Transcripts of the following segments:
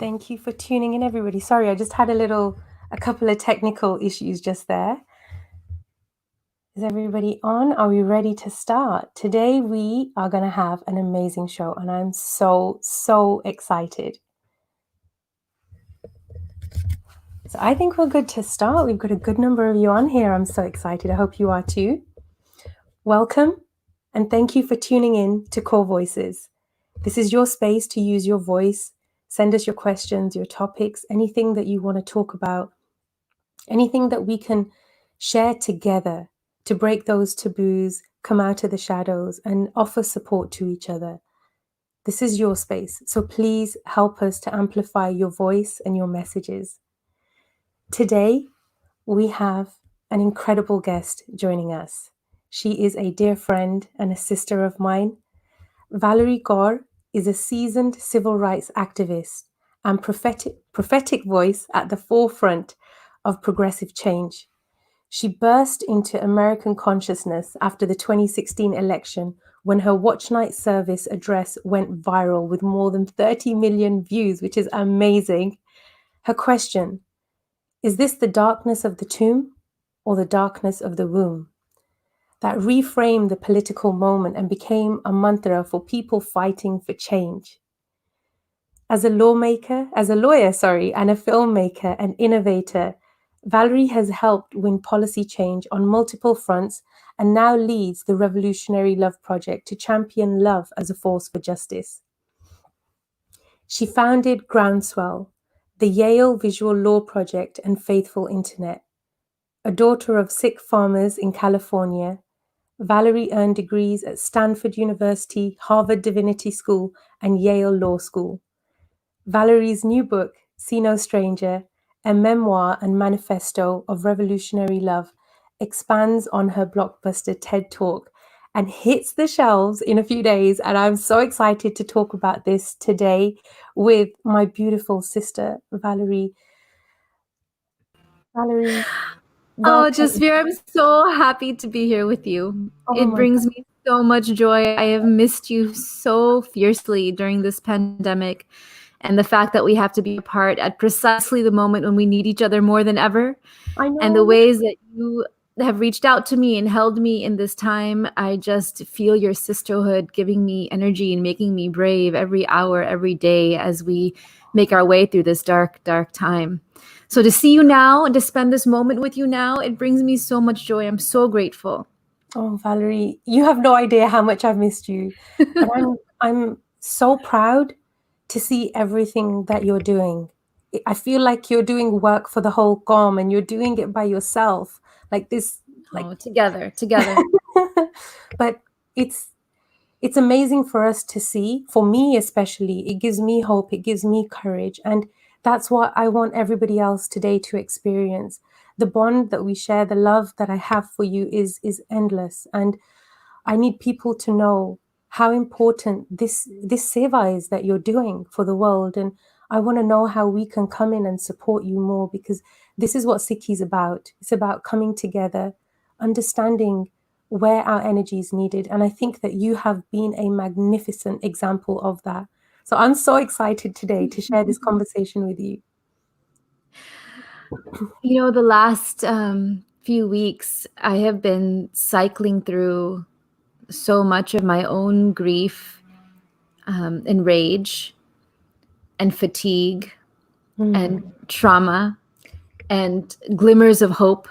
Thank you for tuning in, everybody. Sorry, I just had a couple of technical issues just there. Is everybody on? Are we ready to start? Today we are going to have an amazing show, and I'm so excited. So I think we're good to start. We've got a good number of you on here. I'm so excited. I hope you are too. Welcome, and thank you for tuning in to Kaur Voices. This is your space to use your voice. Send us your questions, your topics, anything that you want to talk about, anything that we can share together to break those taboos, come out of the shadows, and offer support to each other. This is your space, so please help us to amplify your voice and your messages. Today, we have an incredible guest joining us. She is a dear friend and a sister of mine. Valarie Kaur is a seasoned civil rights activist and prophetic voice at the forefront of progressive change. She burst into American consciousness after the 2016 election when her Watch Night service address went viral with more than 30 million views, which is amazing. Her question, is this the darkness of the tomb or the darkness of the womb? That reframed the political moment and became a mantra for people fighting for change. As a lawyer, and a filmmaker and innovator, Valarie has helped win policy change on multiple fronts and now leads the Revolutionary Love Project to champion love as a force for justice. She founded Groundswell, the Yale Visual Law Project and Faithful Internet. A daughter of Sikh farmers in California, Valarie earned degrees at Stanford University, Harvard Divinity School, and Yale Law School. Valarie's new book, See No Stranger, a memoir and manifesto of revolutionary love, expands on her blockbuster TED Talk and hits the shelves in a few days. And I'm so excited to talk about this today with my beautiful sister, Valarie. Valarie. Oh, Jasvir, I'm so happy to be here with you. It brings me so much joy. I have missed you so fiercely during this pandemic, and the fact that we have to be apart at precisely the moment when we need each other more than ever. I know. And the ways that you have reached out to me and held me in this time, I just feel your sisterhood giving me energy and making me brave every hour, every day as we make our way through this dark, dark time. So to see you now and to spend this moment with you now, it brings me so much joy. I'm so grateful. Oh, Valarie, you have no idea how much I've missed you. And I'm so proud to see everything that you're doing. I feel like you're doing work for the whole GOM and you're doing it by yourself. Like this, together. But it's amazing for us to see. For me especially, it gives me hope, it gives me courage. And that's what I want everybody else today to experience. The bond that we share, the love that I have for you is endless. And I need people to know how important this seva is that you're doing for the world. And I want to know how we can come in and support you more, because this is what Sikhi is about. It's about coming together, understanding where our energy is needed. And I think that you have been a magnificent example of that. So I'm so excited today to share this conversation with you. You know, the last few weeks, I have been cycling through so much of my own grief and rage and fatigue and trauma and glimmers of hope.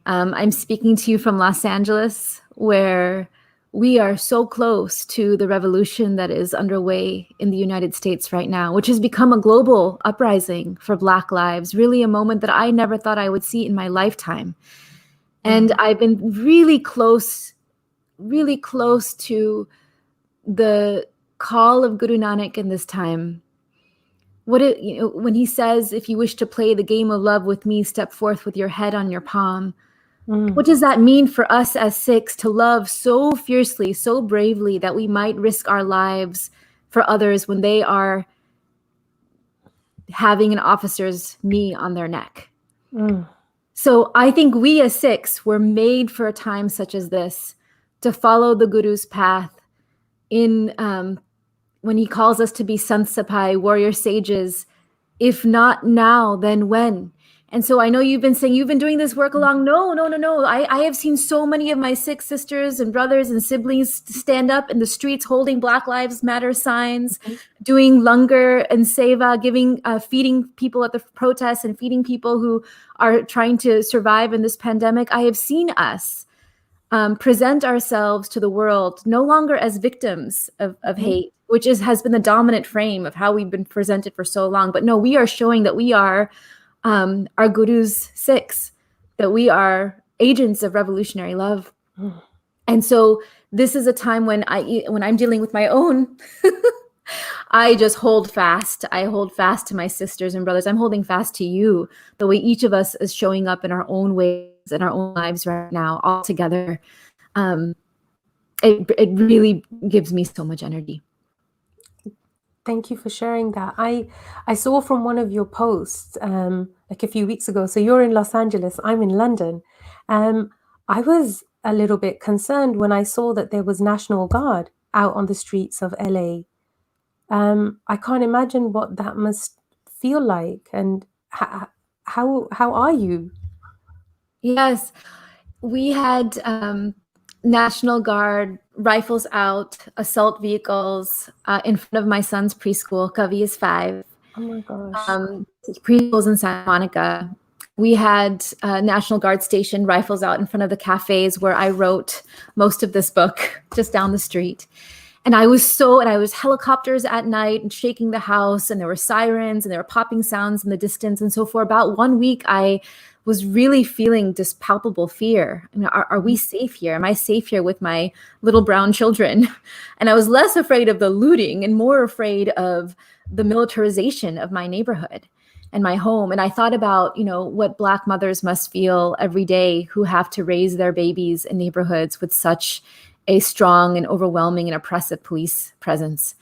I'm speaking to you from Los Angeles, where we are so close to the revolution that is underway in the United States right now, which has become a global uprising for Black lives, really a moment that I never thought I would see in my lifetime. And I've been really close to the call of Guru Nanak in this time. When he says, if you wish to play the game of love with me, step forth with your head on your palm. What does that mean for us as Sikhs to love so fiercely, so bravely that we might risk our lives for others when they are having an officer's knee on their neck? So I think we as Sikhs were made for a time such as this, to follow the Guru's path in when he calls us to be Sant Sapai, warrior sages, If not now, then when? And so I know you've been saying you've been doing this work along. No. I have seen so many of my Sikh sisters and brothers and siblings stand up in the streets holding Black Lives Matter signs, Mhm. doing langar and seva, feeding people at the protests and feeding people who are trying to survive in this pandemic. I have seen us present ourselves to the world no longer as victims of Mhm. hate, which has been the dominant frame of how we've been presented for so long. But no, we are showing that we are our Guru's Sikhs, that we are agents of revolutionary love. Mm. And so this is a time when I'm dealing with my own, I just hold fast. I hold fast to my sisters and brothers. I'm holding fast to you, the way each of us is showing up in our own ways in our own lives right now, all together. It really gives me so much energy. Thank you for sharing that. I saw from one of your posts like a few weeks ago. So you're in Los Angeles, I'm in London. I was a little bit concerned when I saw that there was National Guard out on the streets of LA. I can't imagine what that must feel like. And how are you? Yes, we had National Guard rifles out, assault vehicles in front of my son's preschool. Kavi is 5. Oh my gosh. Preschools in Santa Monica. We had National Guard station rifles out in front of the cafes where I wrote most of this book, just down the street. And I was helicopters at night and shaking the house, and there were sirens and there were popping sounds in the distance. And so for about 1 week, I was really feeling this palpable fear. I mean, are we safe here? Am I safe here with my little brown children? And I was less afraid of the looting and more afraid of the militarization of my neighborhood and my home. And I thought about, what Black mothers must feel every day who have to raise their babies in neighborhoods with such a strong and overwhelming and oppressive police presence.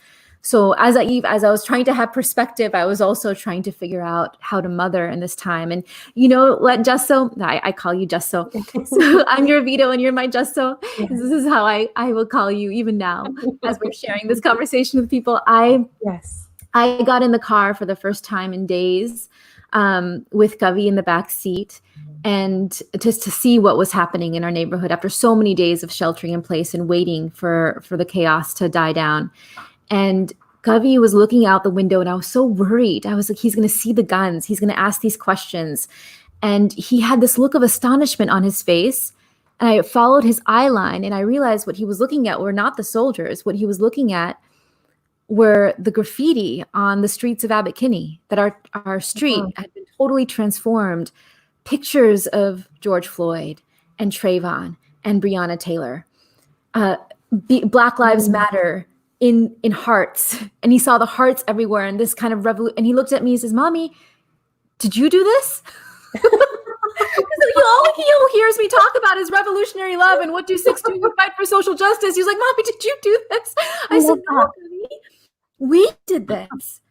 So as I was trying to have perspective, I was also trying to figure out how to mother in this time. And you know what, Jusso? I call you Jusso. So I'm your Vito and you're my Jusso. Yeah. This is how I will call you even now as we're sharing this conversation with people. Yes. I got in the car for the first time in days with Kavi in the back seat, and just to see what was happening in our neighborhood after so many days of sheltering in place and waiting for the chaos to die down. And Kavi was looking out the window, and I was so worried. I was like, he's going to see the guns. He's going to ask these questions. And he had this look of astonishment on his face. And I followed his eye line, and I realized what he was looking at were not the soldiers. What he was looking at were the graffiti on the streets of Abbot Kinney, that our street had been totally transformed. Pictures of George Floyd and Trayvon and Breonna Taylor. Black Lives Matter in hearts. And he saw the hearts everywhere and this kind of revolution. And he looked at me and says, "Mommy, did you do this?" All he hears me talk about is revolutionary love and what do Sikhs do to fight for social justice. He's like, "Mommy, did you do this?" I said, "No, we did this.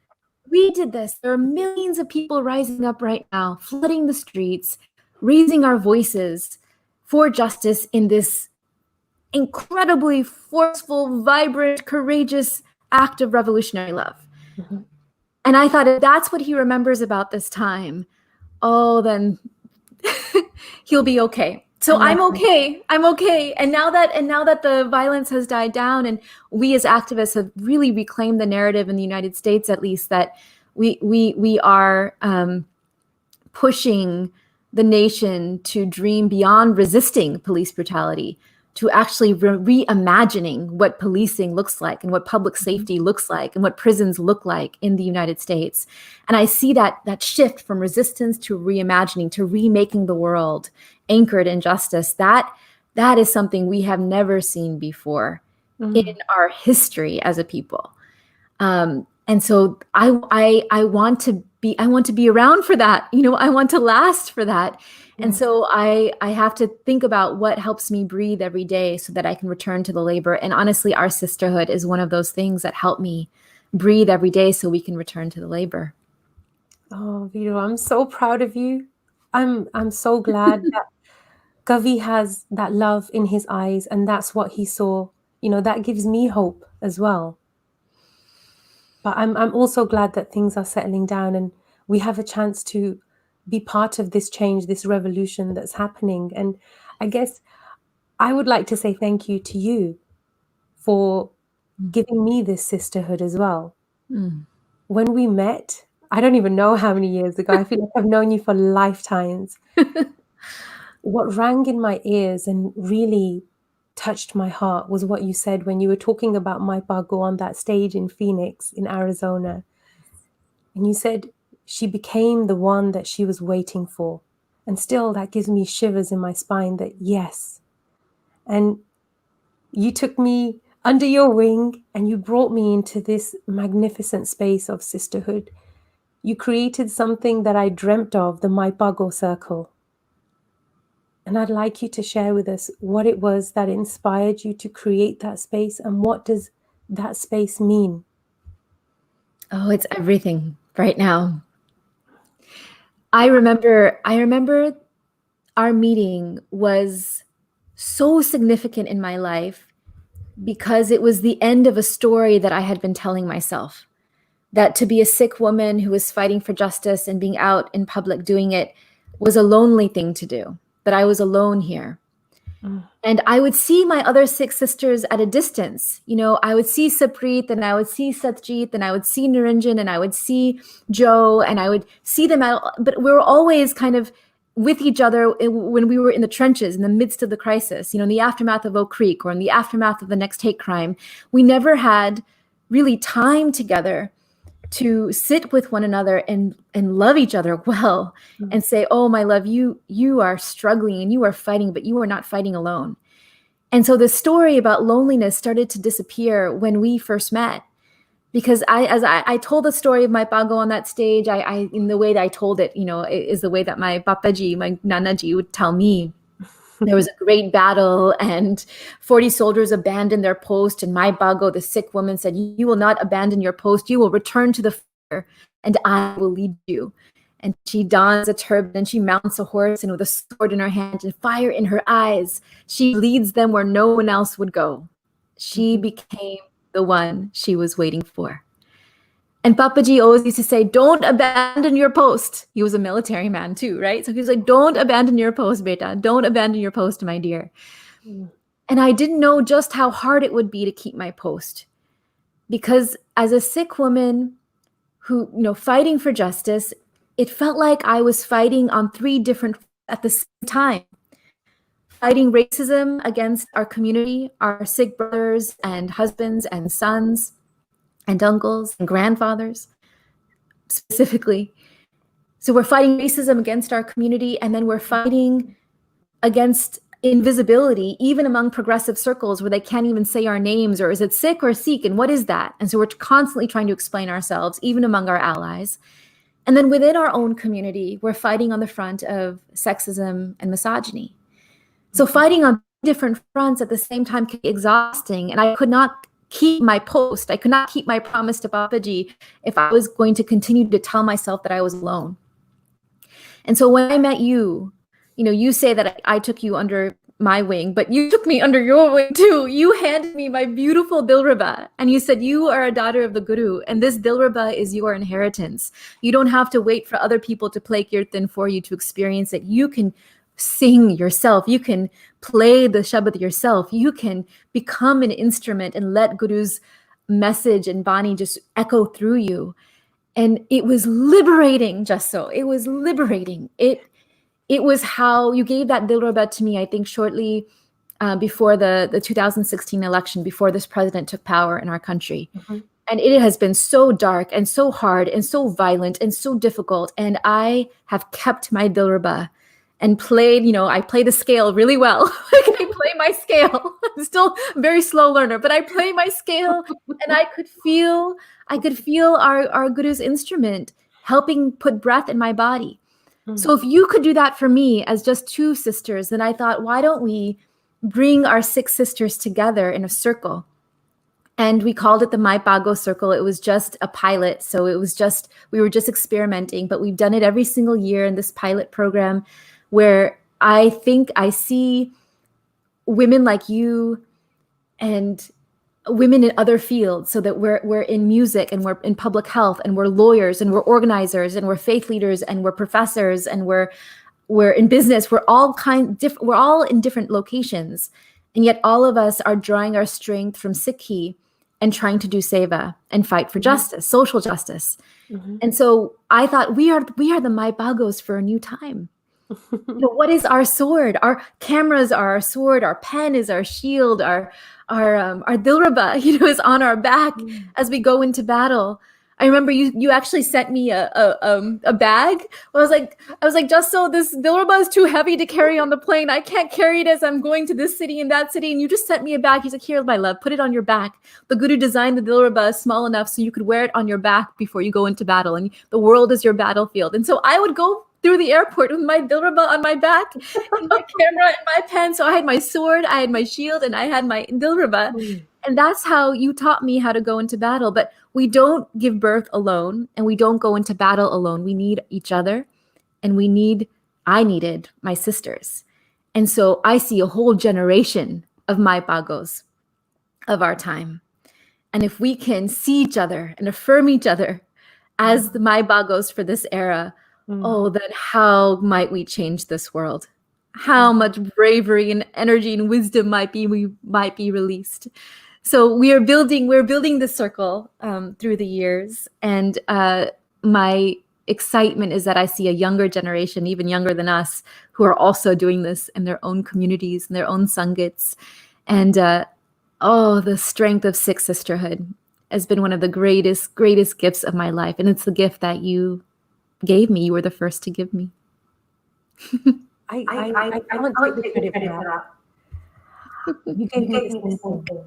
We did this. There are millions of people rising up right now, flooding the streets, raising our voices for justice in this incredibly forceful, vibrant, courageous act of revolutionary love." Mm-hmm. And I thought, if that's what he remembers about this time, then he'll be okay. So I'm okay. I'm okay. And now that the violence has died down, and we as activists have really reclaimed the narrative in the United States, at least, that we are pushing the nation to dream beyond resisting police brutality, to actually reimagining what policing looks like and what public safety looks like and what prisons look like in the United States. And I see that shift from resistance to reimagining, to remaking the world anchored in justice. That is something we have never seen before in our history as a people. And so I want to be around for that. I want to last for that. And so I have to think about what helps me breathe every day so that I can return to the labor. And honestly, our sisterhood is one of those things that help me breathe every day so we can return to the labor. Oh, Vito, I'm so proud of you. I'm so glad that Kavi has that love in his eyes, and that's what he saw. That gives me hope as well. But I'm also glad that things are settling down, and we have a chance to be part of this change, this revolution that's happening. And I guess I would like to say thank you to you for giving me this sisterhood as well. Mm. When we met, I don't even know how many years ago, I feel like I've known you for lifetimes. What rang in my ears and really touched my heart was what you said when you were talking about my Pago on that stage in Phoenix, in Arizona. And you said she became the one that she was waiting for. And still, that gives me shivers in my spine that yes. And you took me under your wing and you brought me into this magnificent space of sisterhood. You created something that I dreamt of, the My Pago Circle. And I'd like you to share with us what it was that inspired you to create that space and what does that space mean? Oh, it's everything right now. I remember our meeting was so significant in my life because it was the end of a story that I had been telling myself. That to be a Sikh woman who was fighting for justice and being out in public doing it was a lonely thing to do, that I was alone here. And I would see my other Sikh sisters at a distance. You know, I would see Saprit and I would see Satjit and I would see Niranjan and I would see Joe and I would see them out, but we were always kind of with each other when we were in the trenches, in the midst of the crisis, you know, in the aftermath of Oak Creek or in the aftermath of the next hate crime. We never had really time together to sit with one another and love each other well and say, oh, my love, you are struggling and you are fighting, but you are not fighting alone. And so the story about loneliness started to disappear when we first met. Because as I told the story of my Pago on that stage, I in the way that I told it, you know, is the way that my Papaji, my Nanaji would tell me. There was a great battle and 40 soldiers abandoned their post. And my Pago, the Sikh woman, said, you will not abandon your post. You will return to the fire and I will lead you. And she dons a turban and she mounts a horse and with a sword in her hand and fire in her eyes, she leads them where no one else would go. She became the one she was waiting for. And Papaji always used to say, don't abandon your post. He was a military man too, right? So he was like, don't abandon your post, beta. Don't abandon your post, my dear. And I didn't know just how hard it would be to keep my post. Because as a Sikh woman who, you know, fighting for justice, it felt like I was fighting on 3 different at the same time. Fighting racism against our community, our Sikh brothers and husbands and sons and uncles and grandfathers specifically. So we're fighting racism against our community, and then we're fighting against invisibility, even among progressive circles where they can't even say our names, or is it Sikh or Sikh, and what is that? And so we're constantly trying to explain ourselves, even among our allies. And then within our own community, we're fighting on the front of sexism and misogyny. So fighting on different fronts at the same time can be exhausting, and I could not keep my post. I could not keep my promise to Papaji if I was going to continue to tell myself that I was alone. And so when I met you, you know, you say that I took you under my wing, but you took me under your wing too. You handed me my beautiful Dilruba and you said, you are a daughter of the Guru and this Dilruba is your inheritance. You don't have to wait for other people to play kirtan for you to experience it. You can sing yourself. You can play the Shabad yourself. You can become an instrument and let Guru's message and Bani just echo through you. And it was liberating, just so. It was liberating. It was how you gave that Dilruba to me, I think, shortly before the 2016 election, before this president took power in our country. And it has been so dark and so hard and so violent and so difficult. And I have kept my Dilruba and played, you know, I play the scale really well. I play my scale. I'm still a very slow learner, but I play my scale and I could feel our Guru's instrument helping put breath in my body. So if you could do that for me as just 2 sisters, then I thought, why don't we bring our 6 sisters together in a circle? And we called it the My Pago Circle. It was just a pilot. So it was just, we were just experimenting, but we've done it every single year in this pilot program where I think I see women like you and women in other fields, so that we're in music and we're in public health and we're lawyers and we're organizers and we're faith leaders and we're professors and we're in business. We're all we're all in different locations, and yet all of us are drawing our strength from Sikhi and trying to do seva and fight for justice, social justice. And so I thought we are the Mai Bagos for a new time. What is our sword? Our cameras are our sword. Our pen is our shield. Our dilraba, is on our back as we go into battle. I remember you actually sent me a bag. I was like, just so this dilraba is too heavy to carry on the plane. I can't carry it as I'm going to this city and that city. And you just sent me a bag. He's like, here, my love, put it on your back. The Guru designed the dilraba small enough so you could wear it on your back before you go into battle. And the world is your battlefield. And so I would go through the airport with my dilraba on my back and my camera and my pen. So I had my sword, I had my shield, and I had my dilraba. And that's how you taught me how to go into battle. But we don't give birth alone, and we don't go into battle alone. We need each other, and I needed my sisters. And so I see a whole generation of Mai Bagos of our time. And if we can see each other and affirm each other as the Mai Bagos for this era, then how might we change this world? How much bravery and energy and wisdom might be released. So we're building this circle through the years, and my excitement is that I see a younger generation, even younger than us, who are also doing this in their own communities and their own sangats. And the strength of Sikh sisterhood has been one of the greatest gifts of my life, and it's the gift that you gave me. You were the first to give me. I can't take the credit for that. You gave me this thing.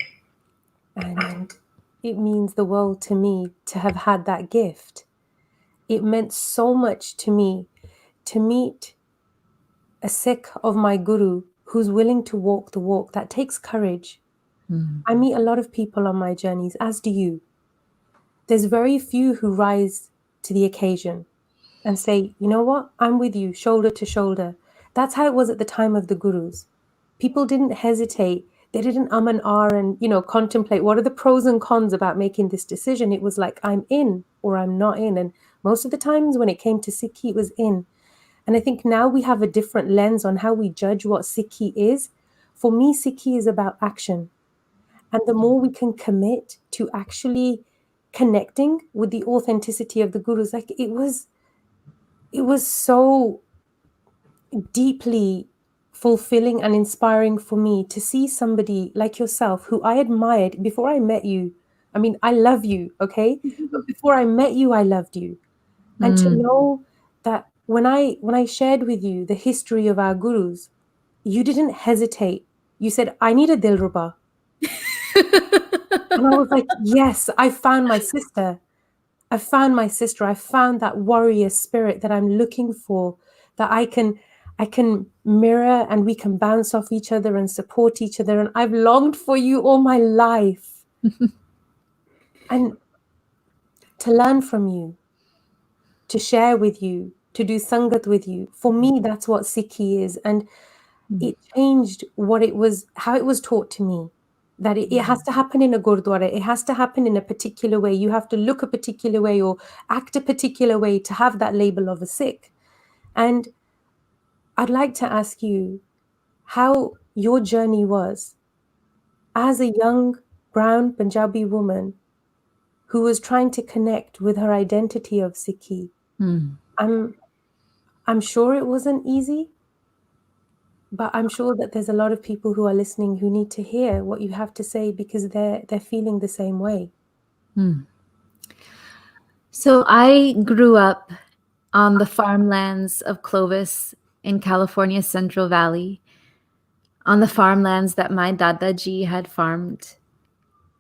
And it means the world to me to have had that gift. It meant so much to me to meet a Sikh of my Guru who's willing to walk the walk. That takes courage. I meet a lot of people on my journeys, as do you. There's very few who rise to the occasion and say, you know what, I'm with you, shoulder to shoulder. That's how it was at the time of the Gurus. People didn't hesitate. They didn't and and, contemplate what are the pros and cons about making this decision. It was like, I'm in or I'm not in. And most of the times when it came to Sikhi, it was in. And I think now we have a different lens on how we judge what Sikhi is. For me, Sikhi is about action. And the more we can commit to actually connecting with the authenticity of the Gurus, like it was so deeply fulfilling and inspiring for me to see somebody like yourself who I admired before I met you. I mean, I love you, okay? But before I met you, I loved you. And to know that when I shared with you the history of our Gurus, you didn't hesitate. You said, I need a Dilruba. And I was like, yes, I found my sister. I found that warrior spirit that I'm looking for, that I can mirror, and we can bounce off each other and support each other. And I've longed for you all my life. And to learn from you, to share with you, to do sangat with you. For me, that's what Sikhi is. And it changed how it was taught to me. That it has to happen in a gurdwara. It has to happen in a particular way. You have to look a particular way or act a particular way to have that label of a Sikh. And I'd like to ask you how your journey was as a young brown Punjabi woman who was trying to connect with her identity of Sikhi. I'm sure it wasn't easy, but I'm sure that there's a lot of people who are listening who need to hear what you have to say because they're feeling the same way. So I grew up on the farmlands of Clovis in California's Central Valley, on the farmlands that my Dadaji had farmed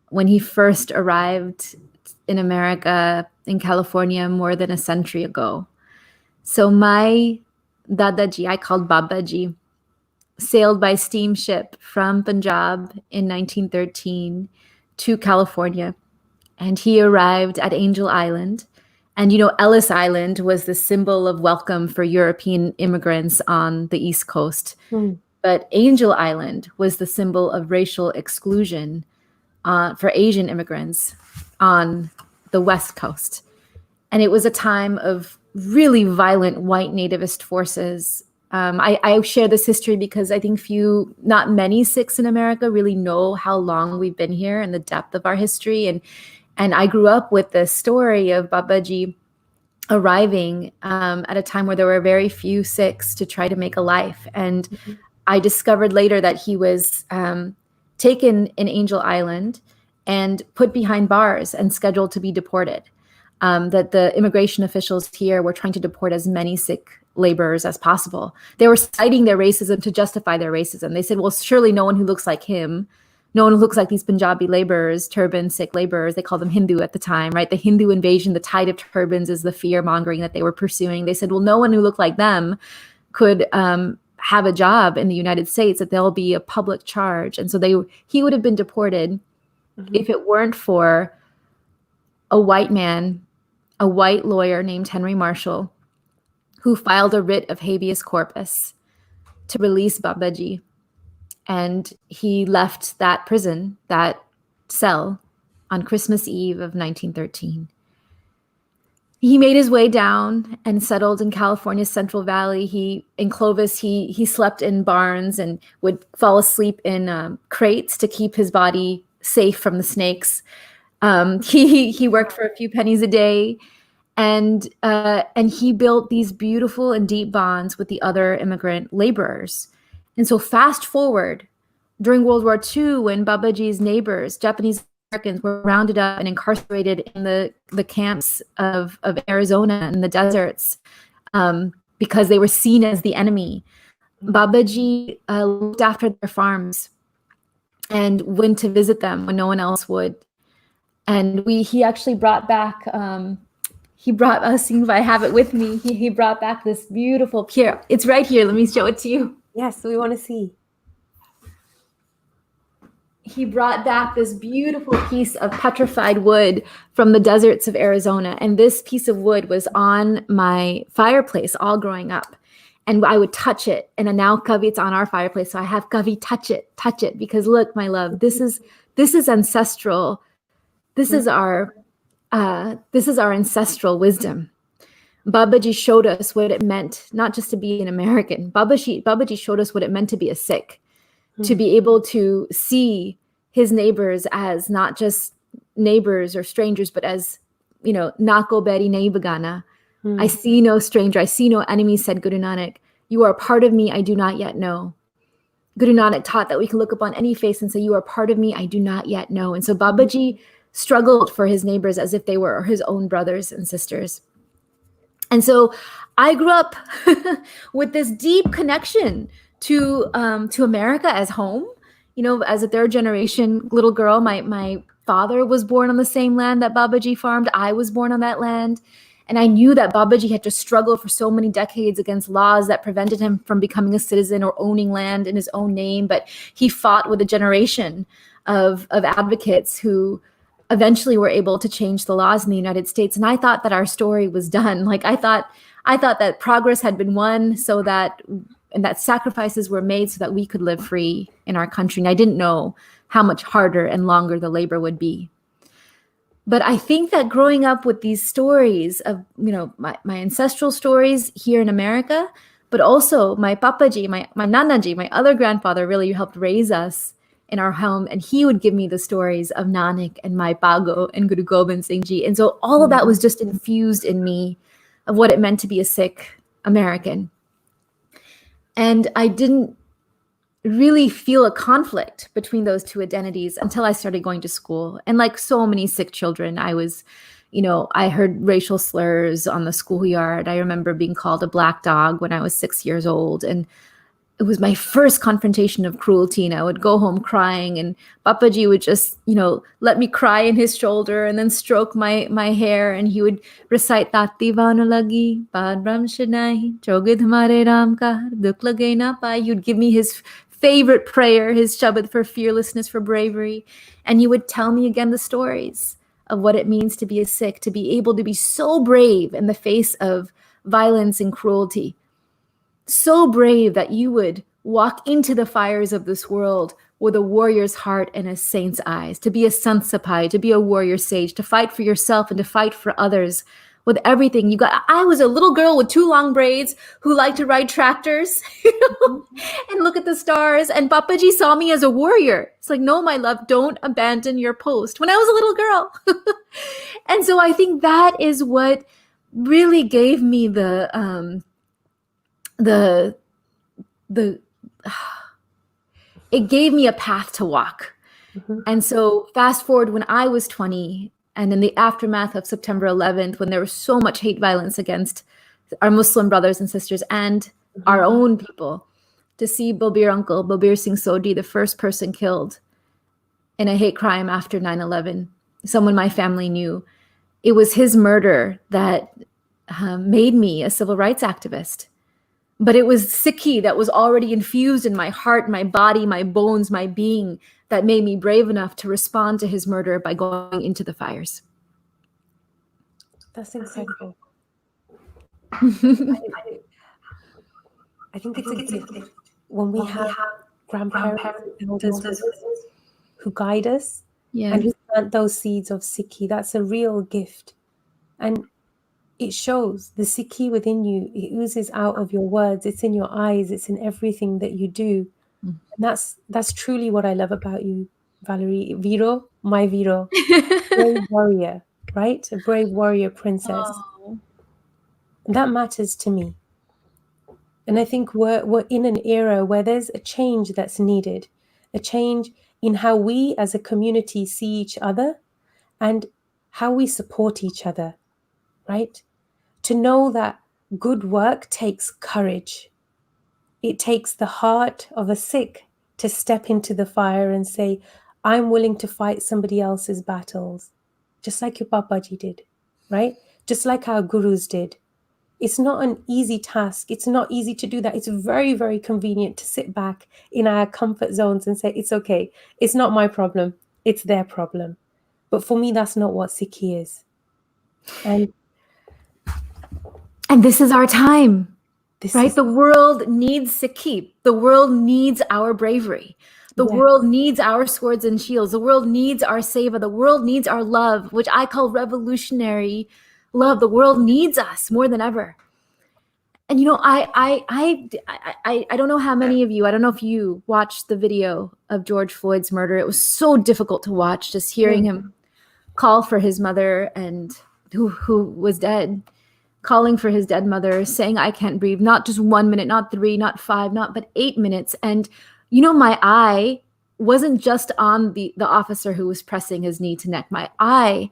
when he first arrived in America, in California, more than a century ago. So my Dadaji, I called Babaji, sailed by steamship from Punjab in 1913 to California. And he arrived at Angel Island. And, Ellis Island was the symbol of welcome for European immigrants on the East Coast. But Angel Island was the symbol of racial exclusion for Asian immigrants on the West Coast. And it was a time of really violent white nativist forces. I share this history because I think not many Sikhs in America really know how long we've been here and the depth of our history. And I grew up with the story of Babaji arriving at a time where there were very few Sikhs to try to make a life. And I discovered later that he was taken in Angel Island and put behind bars and scheduled to be deported. That the immigration officials here were trying to deport as many Sikh laborers as possible. They were citing their racism to justify their racism. They said, well, surely no one who looks like him, no one who looks like these Punjabi laborers, turban Sikh laborers, they called them Hindu at the time, right? The Hindu invasion, the tide of turbans is the fear mongering that they were pursuing. They said, well, no one who looked like them could have a job in the United States, that there'll be a public charge. And so he would have been deported if it weren't for a white man, a white lawyer named Henry Marshall, who filed a writ of habeas corpus to release Babaji. And he left that prison, that cell, on Christmas Eve of 1913. He made his way down and settled in California's Central Valley. In Clovis, he slept in barns and would fall asleep in crates to keep his body safe from the snakes. He worked for a few pennies a day, and he built these beautiful and deep bonds with the other immigrant laborers. And so fast forward, during World War II, when Babaji's neighbors, Japanese Americans, were rounded up and incarcerated in the camps of Arizona and the deserts because they were seen as the enemy, Babaji looked after their farms and went to visit them when no one else would. And he actually brought back, if I have it with me, he brought back this beautiful, here, it's right here, let me show it to you. Yes, we want to see. He brought back this beautiful piece of petrified wood from the deserts of Arizona. And this piece of wood was on my fireplace all growing up. And I would touch it. And now Kavi, it's on our fireplace. So I have Kavi touch it. Because look, my love, this is ancestral. This is our ancestral wisdom. Babaji showed us what it meant not just to be an American. Babaji showed us what it meant to be a Sikh, to be able to see his neighbors as not just neighbors or strangers, but as, Nako Beri Nahi Bagana. I see no stranger, I see no enemy, said Guru Nanak. You are a part of me I do not yet know. Guru Nanak taught that we can look upon any face and say, you are part of me I do not yet know. And so Babaji struggled for his neighbors as if they were his own brothers and sisters. And so I grew up with this deep connection to America as home. As a third generation little girl, my father was born on the same land that Babaji farmed. I was born on that land. And I knew that Babaji had to struggle for so many decades against laws that prevented him from becoming a citizen or owning land in his own name. But he fought with a generation of advocates who eventually were able to change the laws in the United States. And I thought that our story was done. Like I thought that progress had been won and that sacrifices were made so that we could live free in our country. And I didn't know how much harder and longer the labor would be. But I think that growing up with these stories of, my ancestral stories here in America, but also my papaji, my nanaji, my other grandfather really helped raise us in our home. And he would give me the stories of Nanak and my Pago and Guru Gobind Singh Ji. And so all of that was just infused in me of what it meant to be a Sikh American. And I didn't really feel a conflict between those two identities until I started going to school. And like so many Sikh children, I was, I heard racial slurs on the schoolyard. I remember being called a black dog when I was 6 years old. And it was my first confrontation of cruelty. And I would go home crying, and Papaji would just, let me cry in his shoulder and then stroke my hair. And he would recite Tati Vana Lagi, Pad Brahm Shanai, Chogid Hamare Ram Ka, Dukh Lage Na Pai. He would give me his favorite prayer, his shabad for fearlessness, for bravery. And he would tell me again the stories of what it means to be a Sikh, to be able to be so brave in the face of violence and cruelty. So brave that you would walk into the fires of this world with a warrior's heart and a saint's eyes, to be a sant sapai, to be a warrior sage, to fight for yourself and to fight for others with everything you got. I was a little girl with 2 long braids who liked to ride tractors, and look at the stars. And Papaji saw me as a warrior. It's like, no, my love, don't abandon your post, when I was a little girl. And so I think that is what really gave me it gave me a path to walk. And so fast forward when I was 20, and in the aftermath of September 11th, when there was so much hate violence against our Muslim brothers and sisters and our own people, to see Balbir uncle, Balbir Singh Sodhi, the first person killed in a hate crime after 9/11, someone my family knew, it was his murder that made me a civil rights activist. But it was Sikhi that was already infused in my heart, my body, my bones, my being, that made me brave enough to respond to his murder by going into the fires. That's incredible. I think it's a gift when we have grandparents and elders who guide us and who plant those seeds of Sikhi. That's a real gift. And it shows the Sikhi within you. It oozes out of your words. It's in your eyes. It's in everything that you do. And that's truly what I love about you, Valarie. Viro, my Viro. Brave warrior, right? A brave warrior princess. Oh. That matters to me. And I think we're in an era where there's a change that's needed. A change in how we as a community see each other and how we support each other, right? To know that good work takes courage. It takes the heart of a Sikh to step into the fire and say, I'm willing to fight somebody else's battles, just like your Papaji did, right? Just like our gurus did. It's not an easy task. It's not easy to do that. It's very, very convenient to sit back in our comfort zones and say, it's okay. It's not my problem. It's their problem. But for me, that's not what Sikhi is. And this is our time, right? The world needs Sikhi. The world needs our bravery. The world needs our swords and shields. The world needs our seva. The world needs our love, which I call revolutionary love. The world needs us more than ever. And you know, I don't know how many of you, I don't know if you watched the video of George Floyd's murder. It was so difficult to watch, just hearing him call for his mother, and who was dead, calling for his dead mother, saying, I can't breathe, not just 1 minute, not 3, not 5, but 8 minutes. And you know, my eye wasn't just on the officer who was pressing his knee to neck. My eye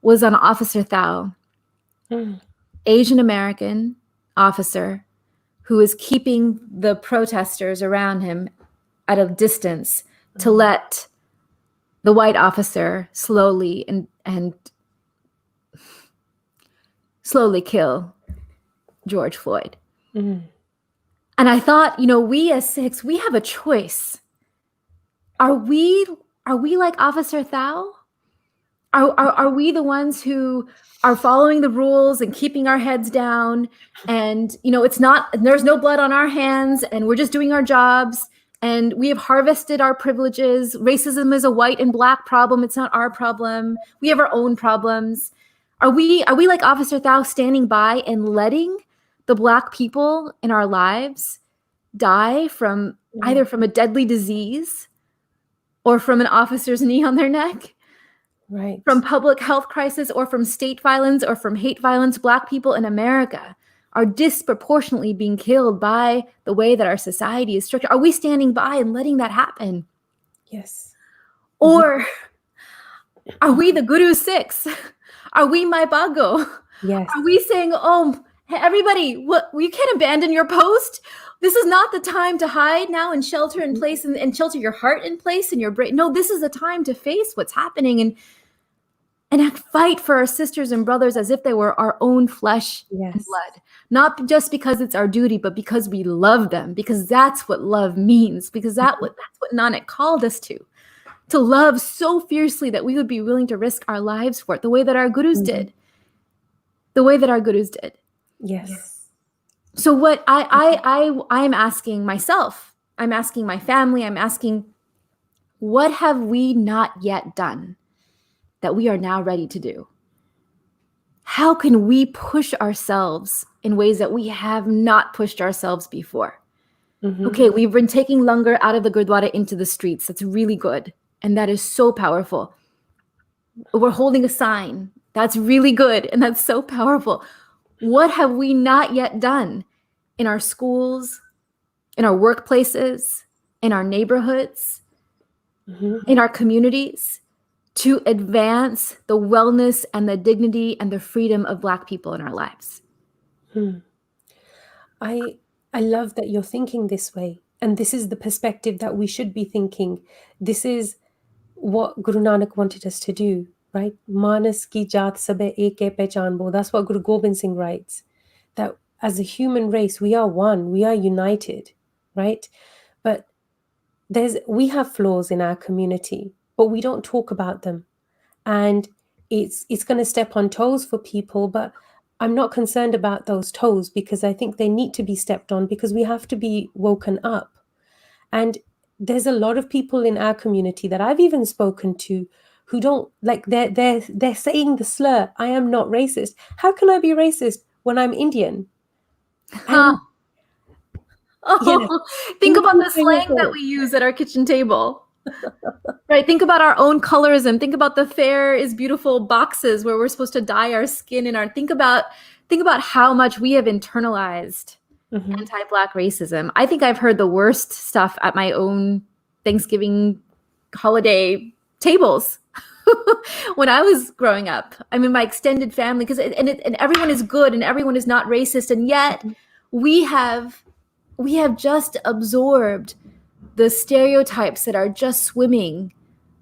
was on Officer Thao, Asian American officer who is keeping the protesters around him at a distance to let the white officer slowly and slowly kill George Floyd. And I thought, you know, we as Sikhs, we have a choice. Are we like Officer Thao? Are we the ones who are following the rules and keeping our heads down? And, you know, there's no blood on our hands, and we're just doing our jobs, and we have harvested our privileges. Racism is a white and black problem. It's not our problem. We have our own problems. Are we like Officer Thao, standing by and letting the black people in our lives die from either from a deadly disease or from an officer's knee on their neck? Right. From public health crisis or from state violence or from hate violence? Black people in America are disproportionately being killed by the way that our society is structured. Are we standing by and letting that happen? Yes. Or are we the Guru Sikhs? Are we my Bago? Yes. Are we saying, oh, hey, everybody, you can't abandon your post? This is not the time to hide now and shelter in place and shelter your heart in place and your brain. No, this is the time to face what's happening and fight for our sisters and brothers as if they were our own flesh and blood. Not just because it's our duty, but because we love them, because that's what love means, because that's what Nanak called us to love so fiercely that we would be willing to risk our lives for it, the way that our gurus did. The way that our gurus did. Yes. So what I'm asking myself, I'm asking my family, I'm asking What have we not yet done that we are now ready to do? How can we push ourselves in ways that we have not pushed ourselves before? Okay, we've been taking langar out of the Gurdwara into the streets. That's really good. And that is so powerful. We're holding a sign. That's really good. And that's so powerful. What have we not yet done in our schools, in our workplaces, in our neighborhoods, in our communities to advance the wellness and the dignity and the freedom of Black people in our lives? I love that you're thinking this way. And this is the perspective that we should be thinking. This is what Guru Nanak wanted us to do, right? Manas ki jaat sabe ek hai pehchan bo. That's what Guru Gobind Singh writes. That as a human race, we are one, we are united, right? But we have flaws in our community, but we don't talk about them. And it's going to step on toes for people, but I'm not concerned about those toes because I think they need to be stepped on because we have to be woken up. And there's a lot of people in our community that I've even spoken to who don't like they're saying the slur, I am not racist. How can I be racist when I'm Indian? And Think about the slang that we use at our kitchen table. Right? Think about our own colorism. Think about the fair is beautiful boxes where we're supposed to dye our skin in our think about how much we have internalized anti-Black racism. I think I've heard the worst stuff at my own Thanksgiving holiday tables when I was growing up. I mean, my extended family, and everyone is good and everyone is not racist, and yet we have just absorbed the stereotypes that are just swimming.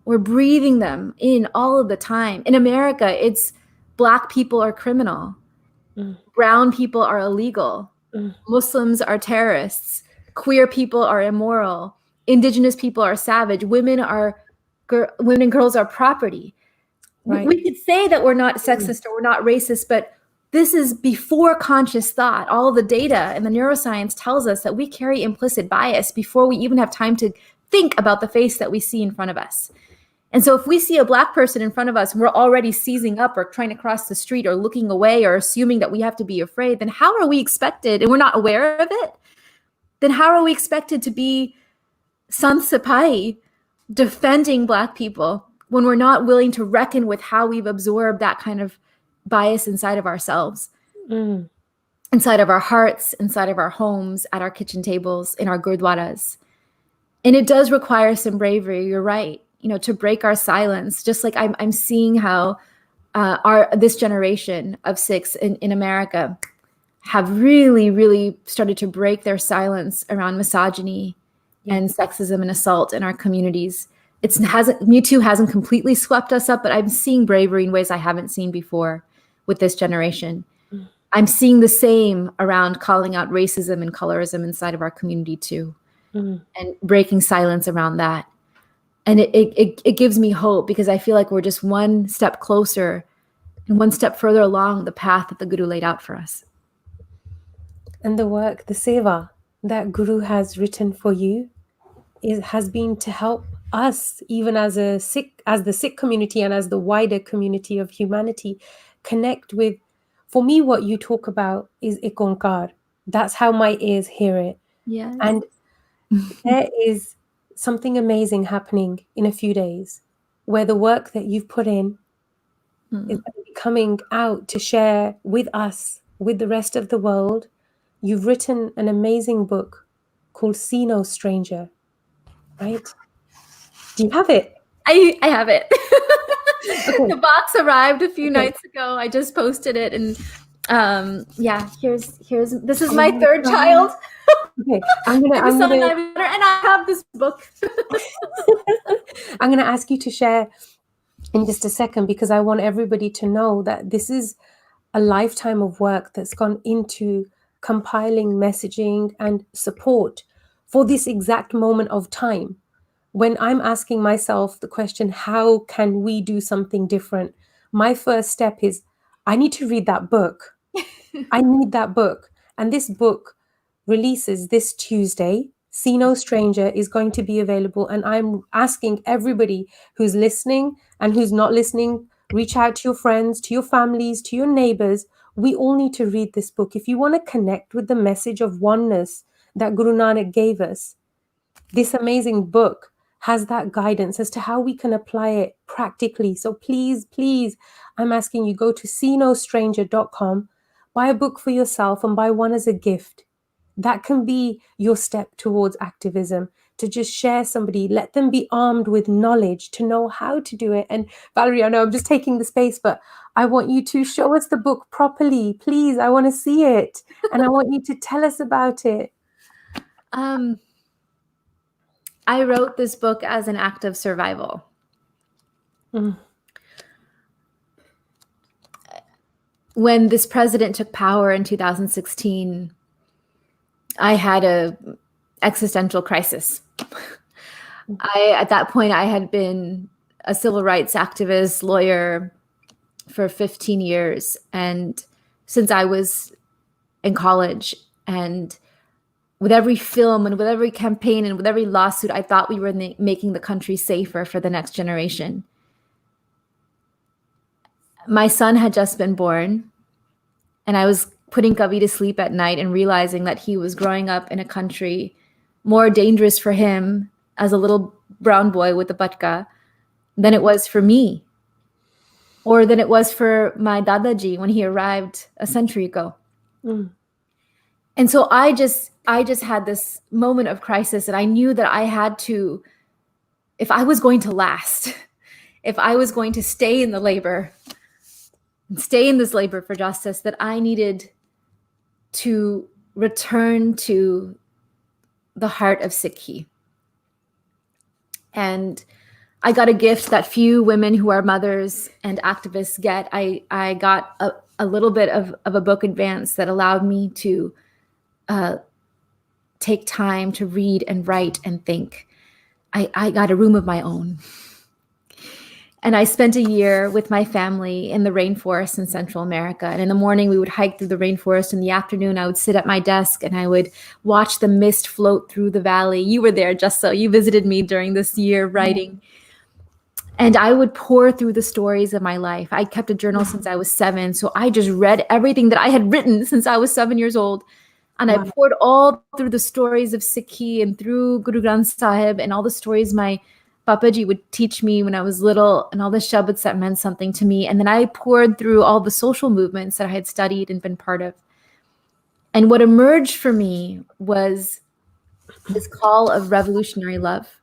We're breathing them in all of the time. In America, it's Black people are criminal. Brown people are illegal. Muslims are terrorists. Queer people are immoral. Indigenous people are savage. Women and girls are property. Right. We could say that we're not sexist or we're not racist, but this is before conscious thought. All of the data and the neuroscience tells us that we carry implicit bias before we even have time to think about the face that we see in front of us. And so if we see a Black person in front of us and we're already seizing up or trying to cross the street or looking away or assuming that we have to be afraid, then how are we expected, and we're not aware of it, then how are we expected to be Sant Sipahi defending Black people when we're not willing to reckon with how we've absorbed that kind of bias inside of ourselves, inside of our hearts, inside of our homes, at our kitchen tables, in our gurdwaras? And it does require some bravery. You're right. To break our silence, just like I'm seeing how this generation of Sikhs in America have really, really started to break their silence around misogyny and sexism and assault in our communities. Me Too hasn't completely swept us up, but I'm seeing bravery in ways I haven't seen before with this generation. I'm seeing the same around calling out racism and colorism inside of our community too, and breaking silence around that. And it gives me hope because I feel like we're just one step closer and one step further along the path that the Guru laid out for us. And the work, the seva that Guru has written for you has been to help us, even as the Sikh community and as the wider community of humanity, connect with. For me, what you talk about is ek onkar. That's how my ears hear it. Yes. And there is something amazing happening in a few days where the work that you've put in is coming out to share with us, with the rest of the world. You've written an amazing book called See No Stranger, right? Do you have it? I have it. Okay. The box arrived a few nights ago. I just posted it, and this is my third child. Okay, and I have this book. I'm going to ask you to share in just a second because I want everybody to know that this is a lifetime of work that's gone into compiling messaging and support for this exact moment of time. When I'm asking myself the question, how can we do something different? My first step is, I need to read that book. I need that book. And this book releases this Tuesday. See No Stranger is going to be available. And I'm asking everybody who's listening and who's not listening, reach out to your friends, to your families, to your neighbors. We all need to read this book. If you want to connect with the message of oneness that Guru Nanak gave us, this amazing book has that guidance as to how we can apply it practically. So please, please, I'm asking you, go to seenostranger.com, buy a book for yourself and buy one as a gift. That can be your step towards activism, to just share somebody, let them be armed with knowledge to know how to do it. And Valarie, I know I'm just taking the space, but I want you to show us the book properly. Please, I want to see it. And I want you to tell us about it. I wrote this book as an act of survival. When this president took power in 2016, I had a existential crisis. At that point, I had been a civil rights activist, lawyer for 15 years. And since I was in college, and with every film and with every campaign and with every lawsuit, I thought we were making the country safer for the next generation. My son had just been born, and I was putting Kavi to sleep at night and realizing that he was growing up in a country more dangerous for him as a little brown boy with a patka than it was for me, or than it was for my Dadaji when he arrived a century ago. And so I just had this moment of crisis, and I knew that I had to, if I was going to last, if I was going to stay in the labor, stay in this labor for justice, that I needed to return to the heart of Sikhi. And I got a gift that few women who are mothers and activists get. I got a little bit of a book advance that allowed me to take time to read and write and think. I got a room of my own. And I spent a year with my family in the rainforest in Central America. And in the morning, we would hike through the rainforest. In the afternoon, I would sit at my desk and I would watch the mist float through the valley. You were there, just so you visited me during this year writing. And I would pour through the stories of my life. I kept a journal since I was 7. So I just read everything that I had written since I was 7 years old. And I poured all through the stories of Sikhi and through Guru Granth Sahib and all the stories my Papaji would teach me when I was little, and all the shabads that meant something to me. And then I poured through all the social movements that I had studied and been part of. And what emerged for me was this call of revolutionary love.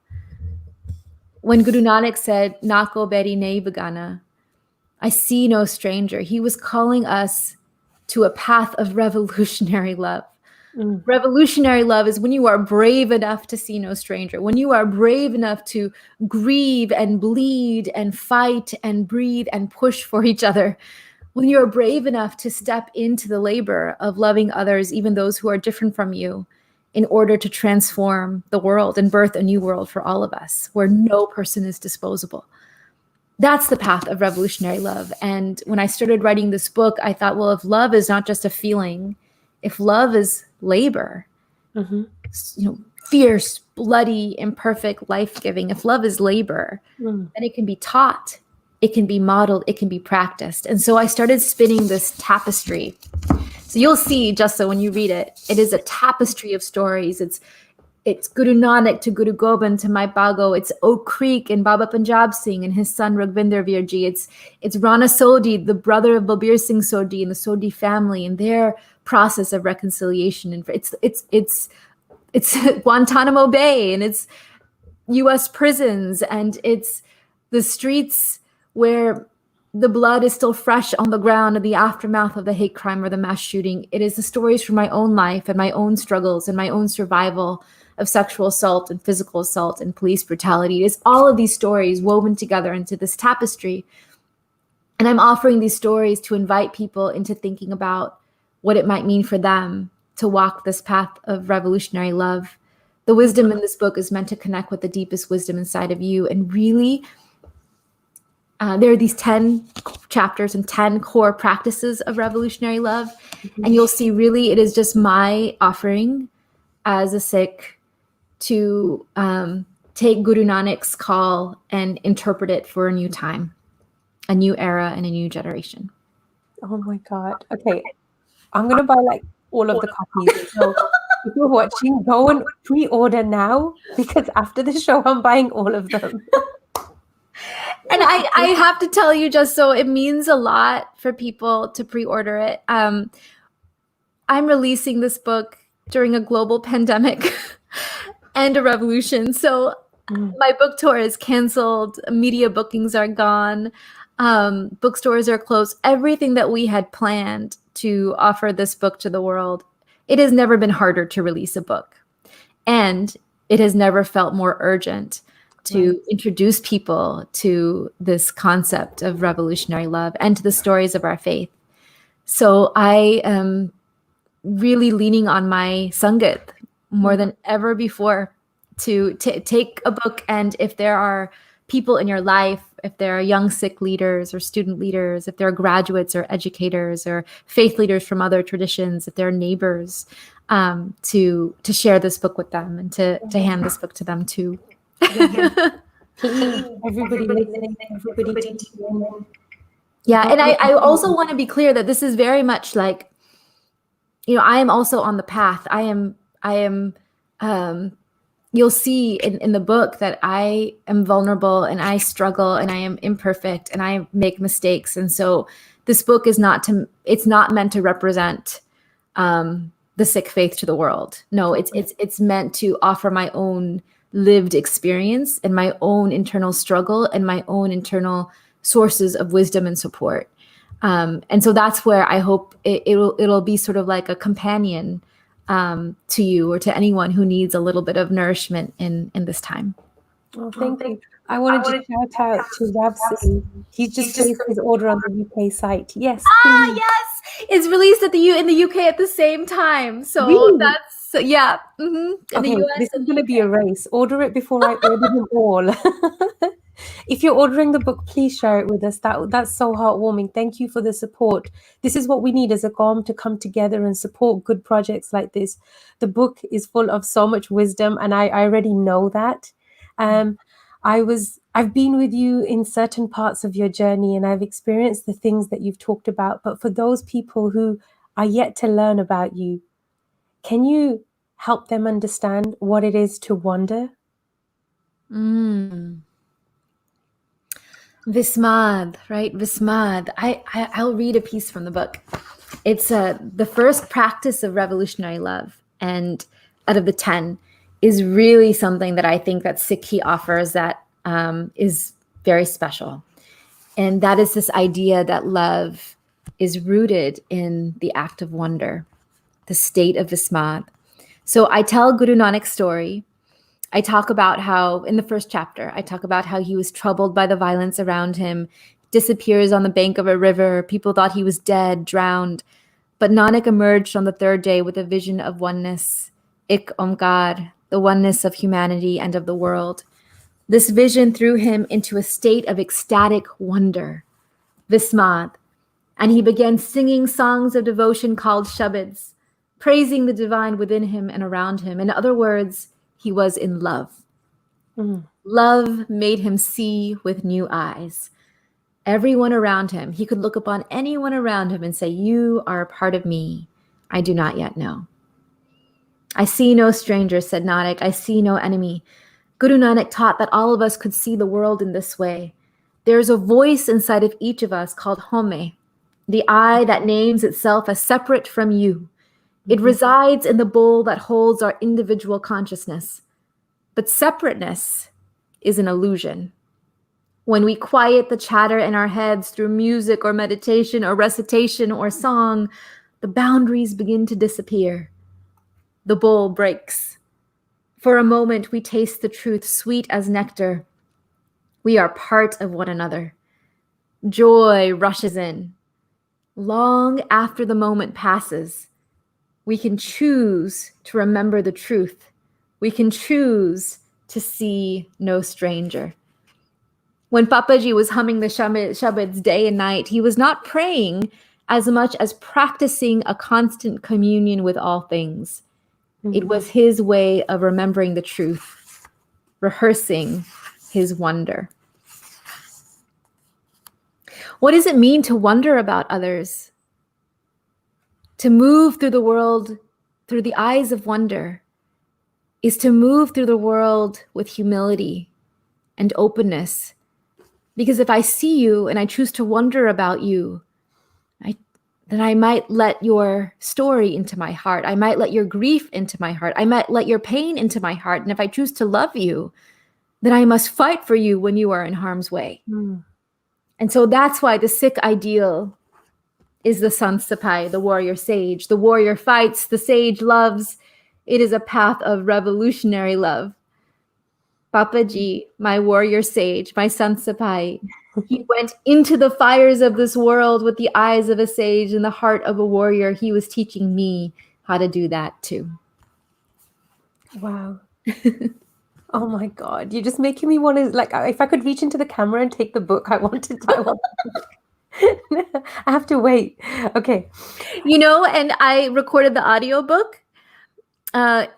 When Guru Nanak said, "Nako beri nahi begana," I see no stranger, he was calling us to a path of revolutionary love. Revolutionary love is when you are brave enough to see no stranger, when you are brave enough to grieve and bleed and fight and breathe and push for each other, when you are brave enough to step into the labor of loving others, even those who are different from you, in order to transform the world and birth a new world for all of us, where no person is disposable. That's the path of revolutionary love. And when I started writing this book, I thought, well, if love is not just a feeling, if love is labor, fierce, bloody, imperfect, life-giving, if love is labor, then it can be taught, it can be modeled, it can be practiced. And so I started spinning this tapestry. So you'll see, just so when you read it, it is a tapestry of stories. It's Guru Nanak to Guru Gobind to my Bago. It's Oak Creek and Baba Punjab Singh and his son Ragvinder Virji. It's Rana Sodhi, the brother of Balbir Singh Sodhi and the Sodhi family and their process of reconciliation. And it's Guantanamo Bay, and it's U.S. prisons, and it's the streets where the blood is still fresh on the ground in the aftermath of the hate crime or the mass shooting. It is the stories from my own life and my own struggles and my own survival of sexual assault and physical assault and police brutality. It is all of these stories woven together into this tapestry. And I'm offering these stories to invite people into thinking about what it might mean for them to walk this path of revolutionary love. The wisdom in this book is meant to connect with the deepest wisdom inside of you. And really, there are these 10 chapters and 10 core practices of revolutionary love. And you'll see really it is just my offering as a Sikh to take Guru Nanak's call and interpret it for a new time, a new era, and a new generation. Oh my God. Okay. I'm going to buy like all of the copies. So if you're watching, go and pre-order now, because after the show, I'm buying all of them. And I have to tell you, just so it means a lot for people to pre-order it. I'm releasing this book during a global pandemic and a revolution. So my book tour is canceled. Media bookings are gone. Bookstores are closed. Everything that we had planned to offer this book to the world, it has never been harder to release a book. And it has never felt more urgent to introduce people to this concept of revolutionary love and to the stories of our faith. So I am really leaning on my Sangat more than ever before to take a book. And if there are people in your life, if there are young Sikh leaders or student leaders, if there are graduates or educators or faith leaders from other traditions, if there are neighbors, to share this book with them and to hand this book to them too. Everybody listening, everybody tuning in. Yeah, and I also want to be clear that this is very much like, I am also on the path. I am you'll see in the book that I am vulnerable and I struggle and I am imperfect and I make mistakes. And so this book is it's not meant to represent the Sikh faith to the world. No, it's meant to offer my own lived experience and my own internal struggle and my own internal sources of wisdom and support. And so that's where I hope it'll be sort of like a companion to you or to anyone who needs a little bit of nourishment in this time. Well, thank you. I wanted to shout out to Rabsi. He's just placed his order on the UK site. Yes. Please. Yes, it's released in the UK at the same time. So really? that's yeah. Mm-hmm. Okay, this is going to be a race. Order it before I order them all. If you're ordering the book, please share it with us. That's so heartwarming. Thank you for the support. This is what we need as a GOM, to come together and support good projects like this. The book is full of so much wisdom, and I already know that. I've been with you in certain parts of your journey, and I've experienced the things that you've talked about. But for those people who are yet to learn about you, can you help them understand what it is to wander? Vismad, right? Vismad. I'll read a piece from the book. It's the first practice of revolutionary love, and out of the 10 is really something that I think that Sikhi offers that is very special. And that is this idea that love is rooted in the act of wonder, the state of Vismad. So I tell Guru Nanak's story. I talk about how, in the first chapter, I talk about how he was troubled by the violence around him, disappears on the bank of a river. People thought he was dead, drowned. But Nanak emerged on the third day with a vision of oneness, Ik Omkar, the oneness of humanity and of the world. This vision threw him into a state of ecstatic wonder, Vismad, and he began singing songs of devotion called Shabads, praising the divine within him and around him. In other words, he was in love. Love made him see with new eyes. Everyone around him, he could look upon anyone around him and say, "You are a part of me I do not yet know." I see no stranger, said Nanak. I see no enemy. Guru Nanak taught that all of us could see the world in this way. There is a voice inside of each of us called Home, the I that names itself as separate from you. It resides in the bowl that holds our individual consciousness. But separateness is an illusion. When we quiet the chatter in our heads through music or meditation or recitation or song, the boundaries begin to disappear. The bowl breaks. For a moment, we taste the truth, sweet as nectar. We are part of one another. Joy rushes in. Long after the moment passes, we can choose to remember the truth. We can choose to see no stranger. When Papaji was humming the Shabads day and night, he was not praying as much as practicing a constant communion with all things. It was his way of remembering the truth, rehearsing his wonder. What does it mean to wonder about others? To move through the world through the eyes of wonder is to move through the world with humility and openness. Because if I see you and I choose to wonder about you, then I might let your story into my heart. I might let your grief into my heart. I might let your pain into my heart. And if I choose to love you, then I must fight for you when you are in harm's way. And so that's why the Sikh ideal is the Sant Sipai, the warrior sage. The warrior fights, the sage loves. It is a path of revolutionary love. Papaji, my warrior sage, my Sant Sipai, he went into the fires of this world with the eyes of a sage and the heart of a warrior. He was teaching me how to do that too. Wow. Oh my God. You're just making me want to, like, if I could reach into the camera and take the book, I want. I have to wait. Okay. And I recorded the audiobook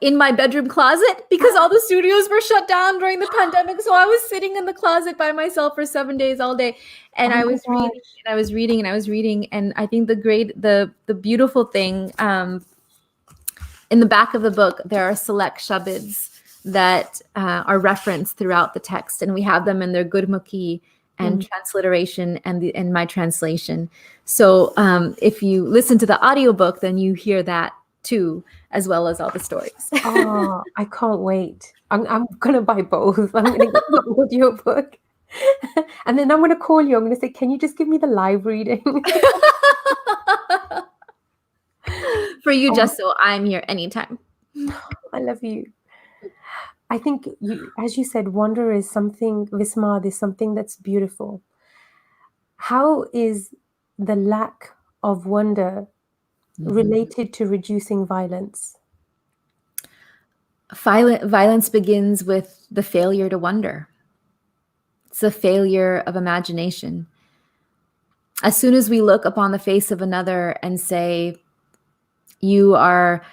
in my bedroom closet because all the studios were shut down during the pandemic. So I was sitting in the closet by myself for 7 days all day. And I was reading and I was reading and I was reading. And I think the beautiful thing in the back of the book, there are select shabads that are referenced throughout the text. And we have them in their Gurmukhi and transliteration and my translation. So if you listen to the audiobook, then you hear that too, as well as all the stories. Oh, I can't wait. I'm going to buy both. I'm going to get the audio book. And then I'm going to call you. I'm going to say, can you just give me the live reading? For you, just so I'm here anytime. I love you. I think, as you said, wonder is something, Vismad is something that's beautiful. How is the lack of wonder related to reducing violence? Violence begins with the failure to wonder. It's a failure of imagination. As soon as we look upon the face of another and say, you are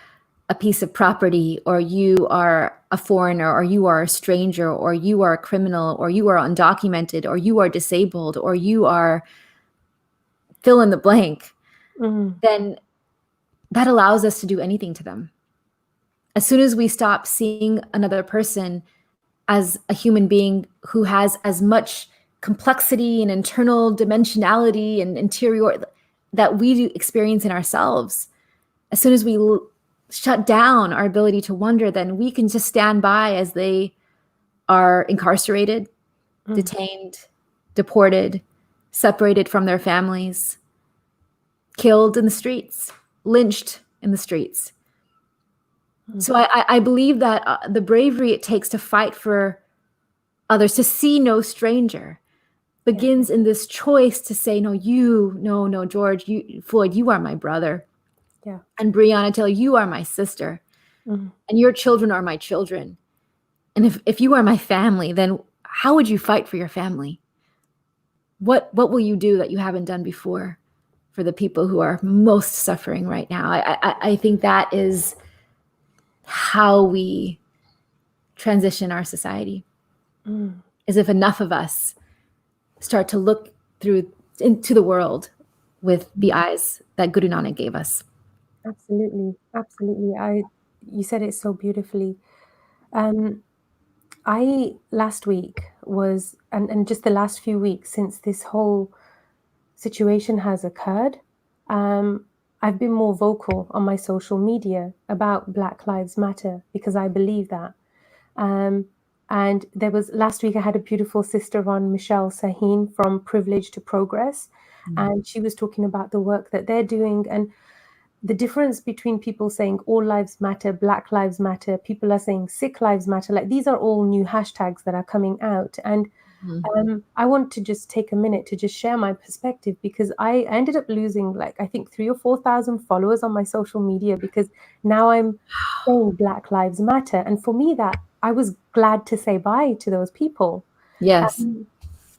a piece of property, or you are a foreigner, or you are a stranger, or you are a criminal, or you are undocumented, or you are disabled, or you are fill in the blank, then that allows us to do anything to them. As soon as we stop seeing another person as a human being who has as much complexity and internal dimensionality and interior that we do experience in ourselves, as soon as we shut down our ability to wonder, then we can just stand by as they are incarcerated, detained, deported, separated from their families, killed in the streets, lynched in the streets. So I believe that the bravery it takes to fight for others, to see no stranger, begins in this choice to say, no, George, Floyd, you are my brother. Yeah. And Breonna Taylor, you are my sister. And your children are my children. And if you are my family, then how would you fight for your family? What will you do that you haven't done before for the people who are most suffering right now? I think that is how we transition our society. As if enough of us start to look into the world with the eyes that Guru Nanak gave us. Absolutely. You said it so beautifully. I last week was, and just the last few weeks since this whole situation has occurred, I've been more vocal on my social media about Black Lives Matter because I believe that. And there was, last week I had a beautiful sister on, Michelle Sahin from Privilege to Progress, and she was talking about the work that they're doing and the difference between people saying all lives matter, Black lives matter, people are saying Sikh lives matter. Like, these are all new hashtags that are coming out. And I want to just take a minute to just share my perspective, because I ended up losing, like, I think 3,000 or 4,000 followers on my social media because now I'm saying Black lives matter. And for me, that I was glad to say bye to those people. Yes. The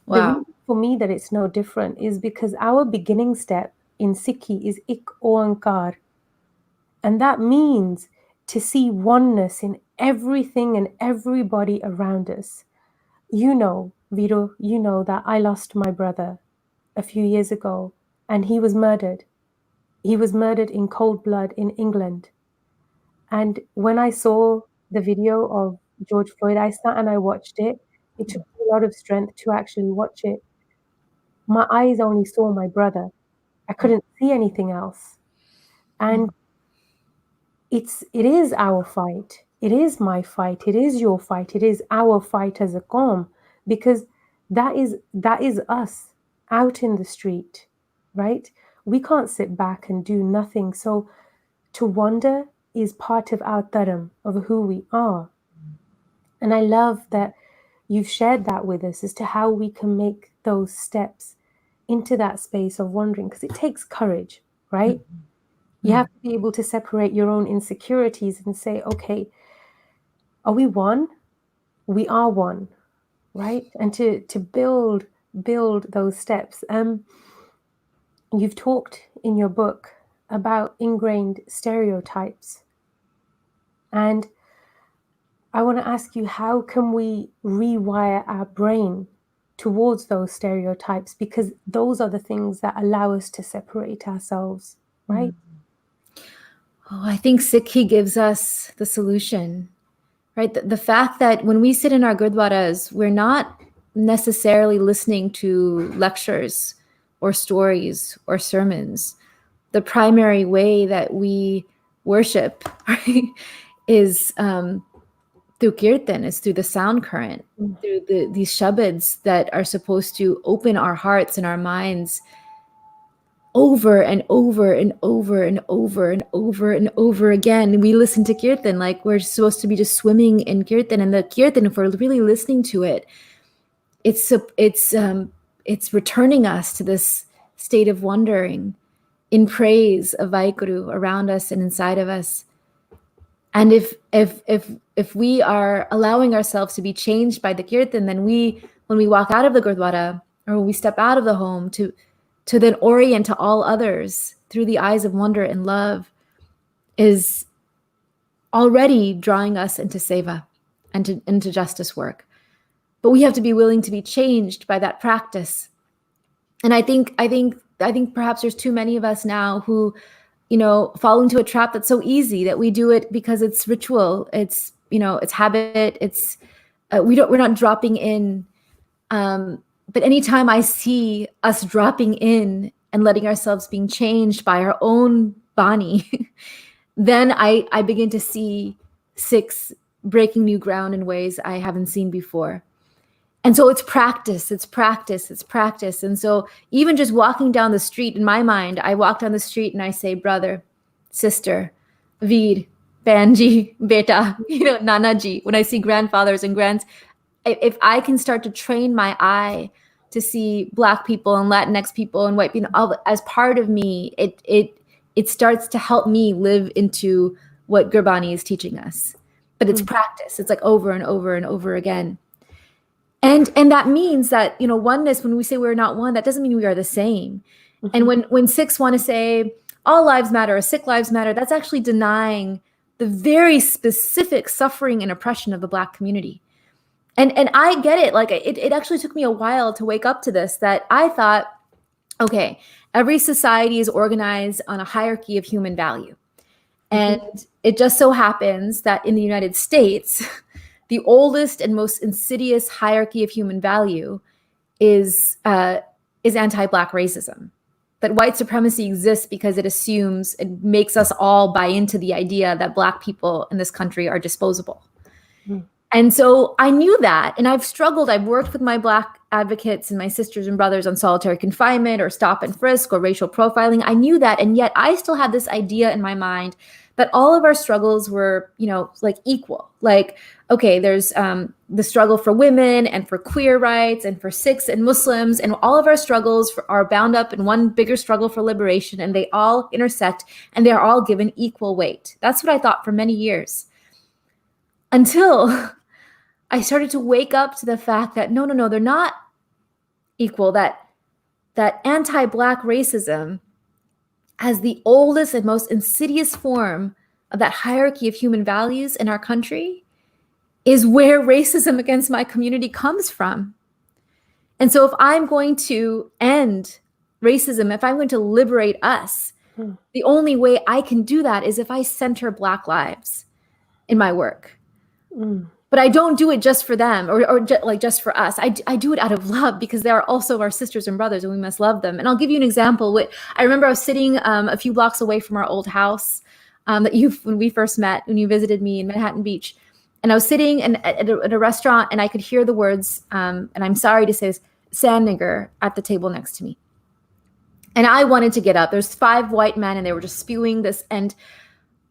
reason for me that it's no different is because our beginning step in Sikhi is Ik Oankar. And that means to see oneness in everything and everybody around us. You know, Viro, you know that I lost my brother a few years ago, and he was murdered. He was murdered in cold blood in England. And when I saw the video of George Floyd, I sat and I watched it. It took me a lot of strength to actually watch it. My eyes only saw my brother. I couldn't see anything else. And it is our fight. It is my fight. It is your fight. It is our fight as a Qawm, because that is us out in the street, right? We can't sit back and do nothing. So to wonder is part of our dharam, of who we are. And I love that you've shared that with us as to how we can make those steps into that space of wondering, because it takes courage, right? You have to be able to separate your own insecurities and say, okay, are we one? We are one, right? And to build those steps. You've talked in your book about ingrained stereotypes. And I want to ask you, how can we rewire our brain towards those stereotypes? Because those are the things that allow us to separate ourselves, right? Oh, I think Sikhi gives us the solution, right? The fact that when we sit in our gurdwaras, we're not necessarily listening to lectures or stories or sermons. The primary way that we worship, right, is through kirtan, is through the sound current, through these shabads that are supposed to open our hearts and our minds over and over and over and over and over and over again. We listen to kirtan like we're supposed to be just swimming in kirtan, and the kirtan, if we're really listening to it, it's returning us to this state of wondering in praise of Vaikuru around us and inside of us. And if we are allowing ourselves to be changed by the kirtan, then when we walk out of the gurdwara, or when we step out of the home, to then orient to all others through the eyes of wonder and love, is already drawing us into seva and into justice work. But we have to be willing to be changed by that practice. And I think perhaps there's too many of us now who, fall into a trap that's so easy, that we do it because it's ritual, it's habit, we're not dropping in. But anytime I see us dropping in and letting ourselves being changed by our own bani, then I begin to see Sikhs breaking new ground in ways I haven't seen before. And so it's practice. And so even just walking down the street, in my mind, I walk down the street and I say, brother, sister, Veer, Banji, beta, Nanaji. When I see grandfathers and grands, if I can start to train my eye to see Black people and Latinx people and white people as part of me, it starts to help me live into what Gurbani is teaching us. But it's practice. It's like over and over and over again. And that means that, oneness, when we say we're not one, that doesn't mean we are the same. And when Sikhs want to say all lives matter or Sikh lives matter, that's actually denying the very specific suffering and oppression of the Black community. And I get it. Like it actually took me a while to wake up to this, that I thought, okay, every society is organized on a hierarchy of human value. And it just so happens that in the United States, the oldest and most insidious hierarchy of human value is anti-Black racism. That white supremacy exists because it assumes, it makes us all buy into the idea that Black people in this country are disposable. And so I knew that, and I've struggled. I've worked with my Black advocates and my sisters and brothers on solitary confinement or stop and frisk or racial profiling. I knew that, and yet I still had this idea in my mind that all of our struggles were, like equal. Like, okay, there's the struggle for women and for queer rights and for Sikhs and Muslims, and all of our struggles are bound up in one bigger struggle for liberation, and they all intersect, and they're all given equal weight. That's what I thought for many years. Until I started to wake up to the fact that no, they're not equal, that anti-Black racism, as the oldest and most insidious form that hierarchy of human values in our country is where racism against my community comes from. And so if I'm going to end racism, if I'm going to liberate us, the only way I can do that is if I center Black lives in my work. But I don't do it just for them or just for us. I do it out of love because they are also our sisters and brothers and we must love them. And I'll give you an example. I remember I was sitting a few blocks away from our old house when we first met, when you visited me in Manhattan Beach. And I was sitting at a restaurant and I could hear the words, and I'm sorry to say this, sand nigger at the table next to me. And I wanted to get up. There's 5 white men and they were just spewing this. And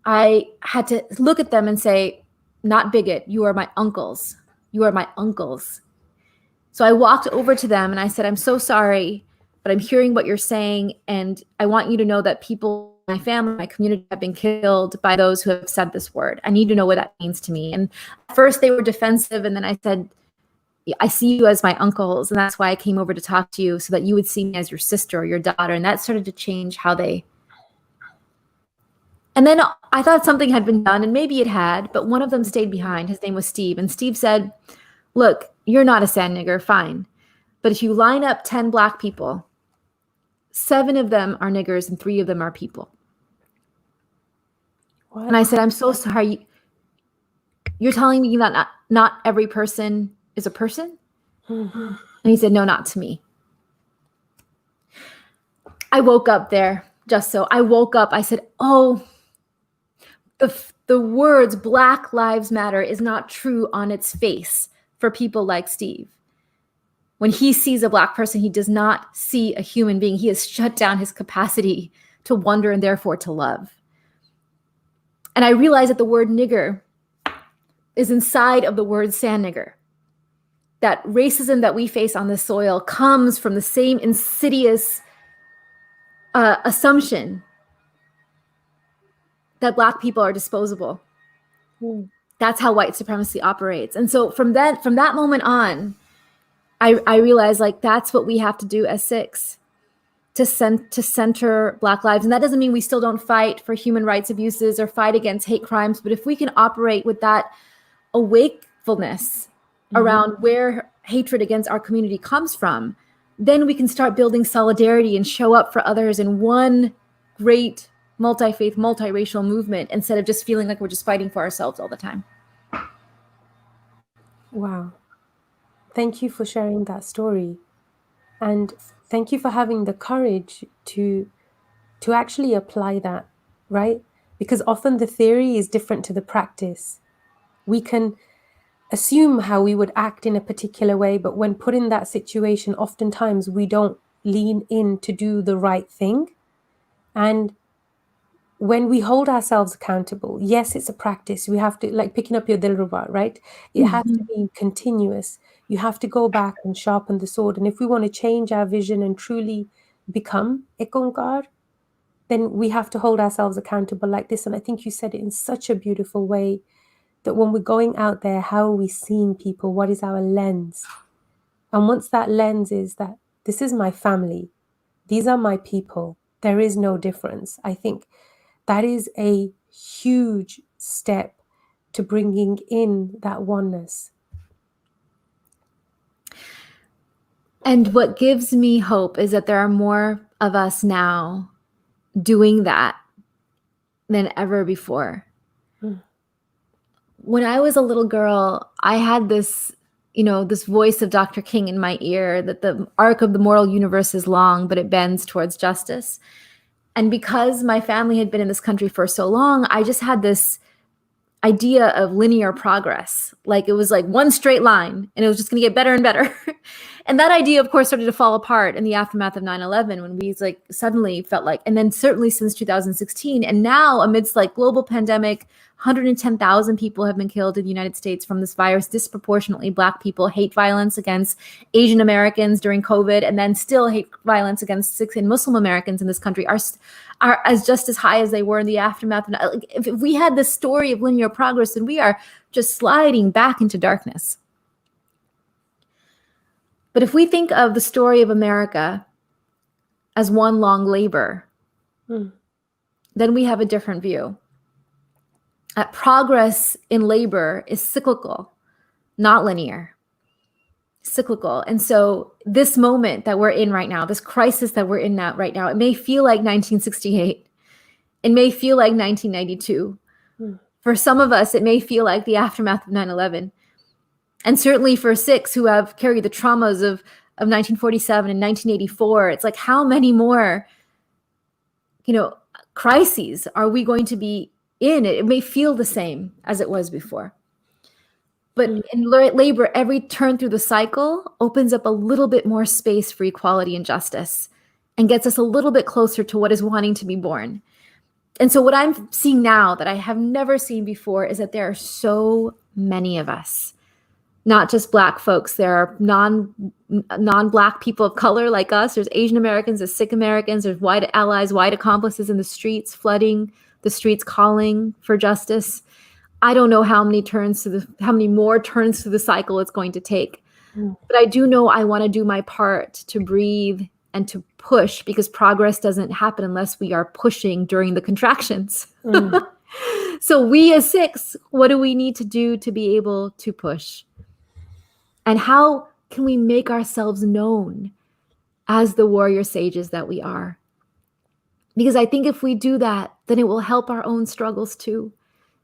I had to look at them and say, not bigot, you are my uncles. You are my uncles. So I walked over to them and I said, I'm so sorry, but I'm hearing what you're saying. And I want you to know that people, my family, my community have been killed by those who have said this word. I need to know what that means to me. And at first they were defensive. And then I said, I see you as my uncles. And that's why I came over to talk to you so that you would see me as your sister or your daughter. And that started to change how they. And then I thought something had been done, and maybe it had, but one of them stayed behind. His name was Steve. And Steve said, look, you're not a sand nigger, fine. But if you line up 10 Black people, 7 of them are niggers and 3 of them are people. What? And I said, I'm so sorry. You're telling me that not every person is a person? And he said, no, not to me. I woke up there, just so. I woke up, I said, oh, the words Black Lives Matter is not true on its face for people like Steve. When he sees a Black person, he does not see a human being. He has shut down his capacity to wonder and therefore to love. And I realized that the word nigger is inside of the word sand nigger. That racism that we face on this soil comes from the same insidious assumption that Black people are disposable. That's how white supremacy operates. And so from that moment on, I realized like that's what we have to do as Sikhs to center Black lives. And that doesn't mean we still don't fight for human rights abuses or fight against hate crimes. But if we can operate with that awakefulness around where hatred against our community comes from, then we can start building solidarity and show up for others in one great multi-faith, multiracial movement instead of just feeling like we're just fighting for ourselves all the time. Wow. Thank you for sharing that story. And thank you for having the courage to actually apply that, right? Because often the theory is different to the practice. We can assume how we would act in a particular way, but when put in that situation, oftentimes we don't lean in to do the right thing. And when we hold ourselves accountable, yes, it's a practice. We have to, like picking up your dilruba, right? It has to be continuous. You have to go back and sharpen the sword. And if we want to change our vision and truly become Ekonkar, then we have to hold ourselves accountable like this. And I think you said it in such a beautiful way that when we're going out there, how are we seeing people? What is our lens? And once that lens is that this is my family, these are my people, there is no difference. I think that is a huge step to bringing in that oneness. And what gives me hope is that there are more of us now doing that than ever before. When I was a little girl, I had this, this voice of Dr. King in my ear that the arc of the moral universe is long, but it bends towards justice. And because my family had been in this country for so long, I just had this idea of linear progress. Like it was like one straight line and it was just going to get better and better. And that idea, of course, started to fall apart in the aftermath of 9/11 when we like suddenly felt like, and then certainly since 2016. And now amidst like global pandemic, 110,000 people have been killed in the United States from this virus, disproportionately Black people, hate violence against Asian Americans during COVID, and then still hate violence against Sikh and Muslim Americans in this country are as just as high as they were in the aftermath. Like, if we had this story of linear progress, then we are just sliding back into darkness. But if we think of the story of America as one long labor, then we have a different view. progress in labor is cyclical, not linear, cyclical. And so this moment that we're in right now, this crisis that we're in now, right now, it may feel like 1968. It may feel like 1992. For some of us, it may feel like the aftermath of 9/11. And certainly for Sikhs who have carried the traumas of 1947 and 1984, it's like, how many more, crises are we going to be in? It may feel the same as it was before. But in labor, every turn through the cycle opens up a little bit more space for equality and justice and gets us a little bit closer to what is wanting to be born. And so what I'm seeing now that I have never seen before is that there are so many of us, not just Black folks. There are non-Black people of color like us. There's Asian Americans, there's Sikh Americans, there's white allies, white accomplices in the streets, flooding the streets, calling for justice. I don't know how many more turns through the cycle it's going to take. But I do know I want to do my part to breathe and to push, because progress doesn't happen unless we are pushing during the contractions. So we as Sikhs, what do we need to do to be able to push? And how can we make ourselves known as the warrior sages that we are? Because I think if we do that, then it will help our own struggles too.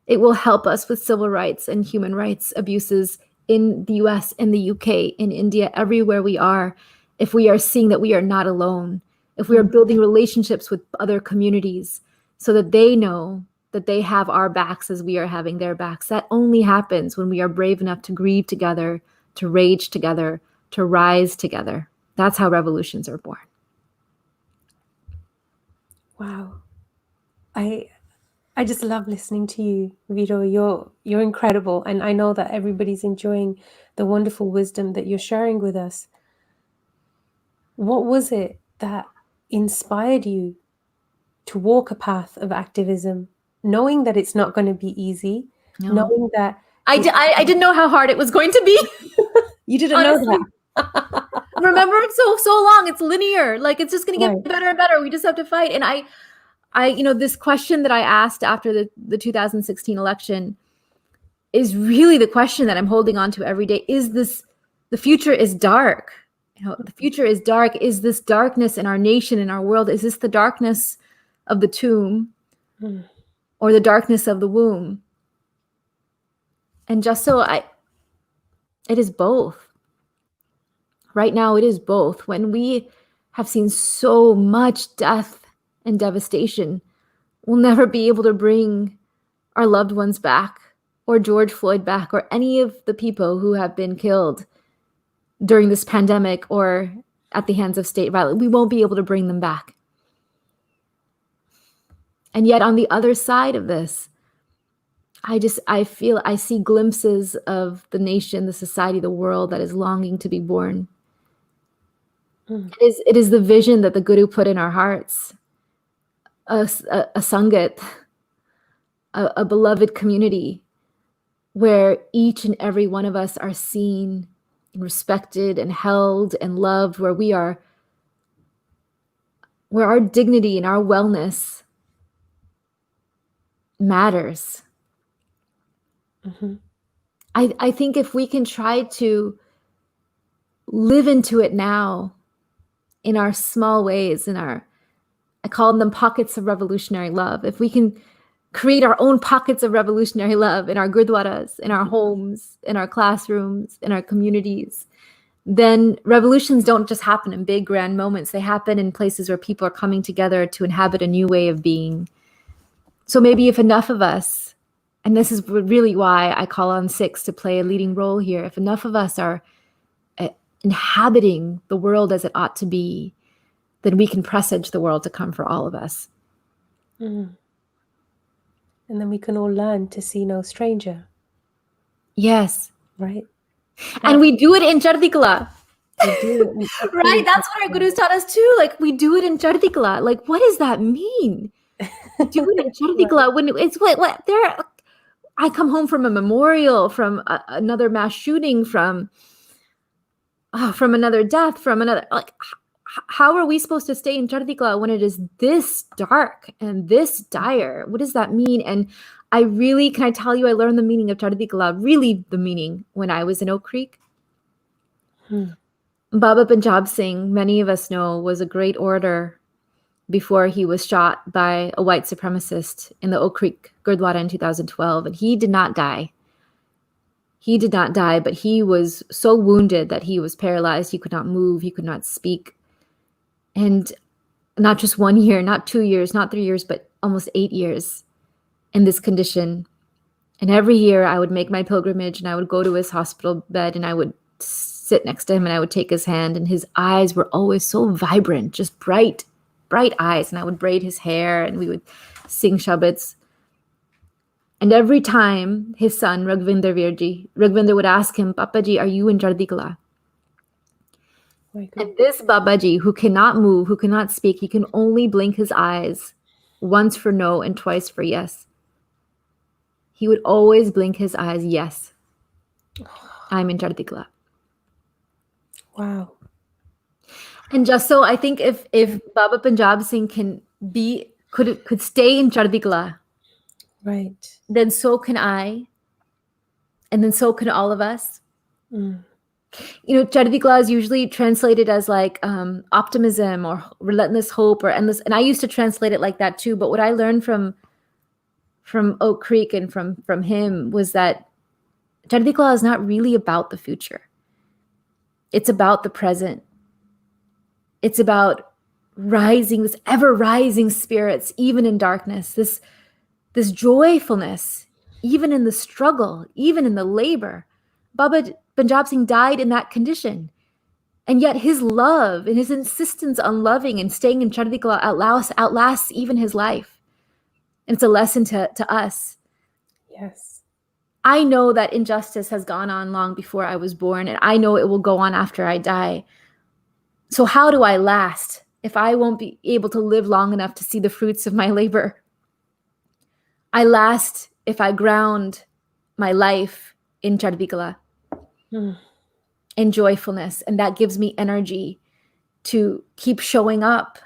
It will help us with civil rights and human rights abuses in the US, in the UK, in India, everywhere we are. If we are seeing that we are not alone, if we are building relationships with other communities so that they know that they have our backs as we are having their backs. That only happens when we are brave enough to grieve together, to rage together, to rise together. That's how revolutions are born. Wow. I just love listening to you, Vito. You're incredible. And I know that everybody's enjoying the wonderful wisdom that you're sharing with us. What was it that inspired you to walk a path of activism, knowing that it's not going to be easy, knowing that... I didn't know how hard it was going to be. You didn't know that. Remember, it's so long. It's linear. Like, it's just going to get better and better. We just have to fight. And I this question that I asked after the 2016 election is really the question that I'm holding on to every day. The future is dark. The future is dark. Is this darkness in our nation, in our world? Is this the darkness of the tomb or the darkness of the womb? And just so it is both. Right now, it is both. When we have seen so much death and devastation, we'll never be able to bring our loved ones back, or George Floyd back, or any of the people who have been killed during this pandemic or at the hands of state violence. We won't be able to bring them back. And yet on the other side of this, I feel I see glimpses of the nation, the society, the world that is longing to be born. It is the vision that the Guru put in our hearts, a Sangat, a beloved community where each and every one of us are seen and respected and held and loved, where our dignity and our wellness matters. I think if we can try to live into it now in our small ways, I call them pockets of revolutionary love. If we can create our own pockets of revolutionary love in our gurdwaras, in our homes, in our classrooms, in our communities, then revolutions don't just happen in big, grand moments. They happen in places where people are coming together to inhabit a new way of being. So maybe if enough of us, and this is really why I call on Sikhs to play a leading role here, if enough of us are inhabiting the world as it ought to be, then we can presage the world to come for all of us. And then we can all learn to see no stranger. Yes. Right? And we do it in Chardikala. Right? That's what our gurus taught us too. Like, we do it in Chardikala. Like, what does that mean? Do it in Chardikala when it's what there. I come home from a memorial, from another mass shooting, from another death, from another. Like, how are we supposed to stay in Chardikla when it is this dark and this dire? What does that mean? And can I tell you, I learned the meaning of Chardikla, really the meaning, when I was in Oak Creek. Baba Punjab Singh, many of us know, was a great orator before he was shot by a white supremacist in the Oak Creek Gurdwara in 2012. And he did not die. He did not die, but he was so wounded that he was paralyzed. He could not move. He could not speak. And not just 1 year, not 2 years, not 3 years, but almost 8 years in this condition. And every year I would make my pilgrimage and I would go to his hospital bed and I would sit next to him and I would take his hand, and his eyes were always so vibrant, just bright, bright eyes. And I would braid his hair and we would sing shabads. And every time his son, Ragvinder would ask him, Papaji, are you in Chardikala? And this Babaji, who cannot move, who cannot speak, he can only blink his eyes once for no and twice for yes. He would always blink his eyes, yes, I'm in Chardikala. Wow. And just so I think if Baba Punjab Singh could stay in Chardikala, right, then so can I, and then so can all of us. Chardikala is usually translated as like optimism or relentless hope or endless. And I used to translate it like that too. But what I learned from Oak Creek and from him was that Chardikala is not really about the future. It's about the present. It's about rising, this ever rising spirits, even in darkness, this joyfulness, even in the struggle, even in the labor. Baba Punjab Singh died in that condition. And yet his love and his insistence on loving and staying in Chardikala outlasts even his life. And it's a lesson to us. Yes. I know that injustice has gone on long before I was born, and I know it will go on after I die. So how do I last if I won't be able to live long enough to see the fruits of my labor? I last if I ground my life in Chardikala, in joyfulness. And that gives me energy to keep showing up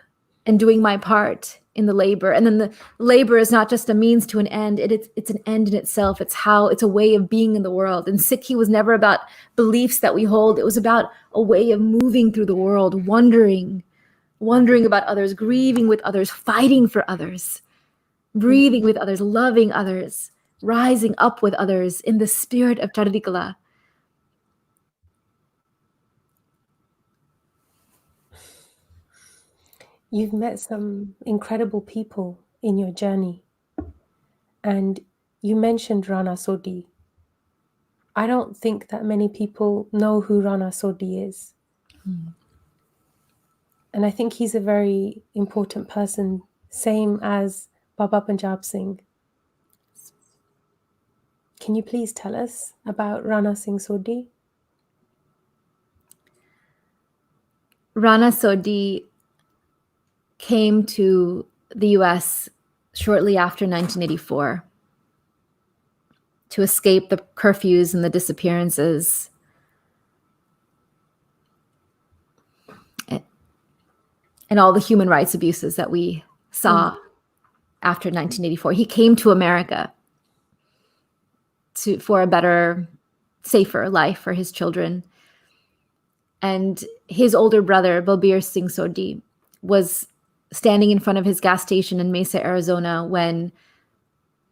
and doing my part in the labor. And then the labor is not just a means to an end. It's an end in itself. It's a way of being in the world. And Sikhi was never about beliefs that we hold. It was about a way of moving through the world, wondering about others, grieving with others, fighting for others, breathing with others, loving others, rising up with others in the spirit of Chardikala. You've met some incredible people in your journey. And you mentioned Rana Sodhi. I don't think that many people know who Rana Sodhi is. And I think he's a very important person, same as Baba Punjab Singh. Can you please tell us about Rana Singh Sodhi? Rana Sodhi came to the US shortly after 1984 to escape the curfews and the disappearances. And all the human rights abuses that we saw after 1984. He came to America for a better, safer life for his children. And his older brother, Balbir Singh Sodhi, was standing in front of his gas station in Mesa, Arizona, when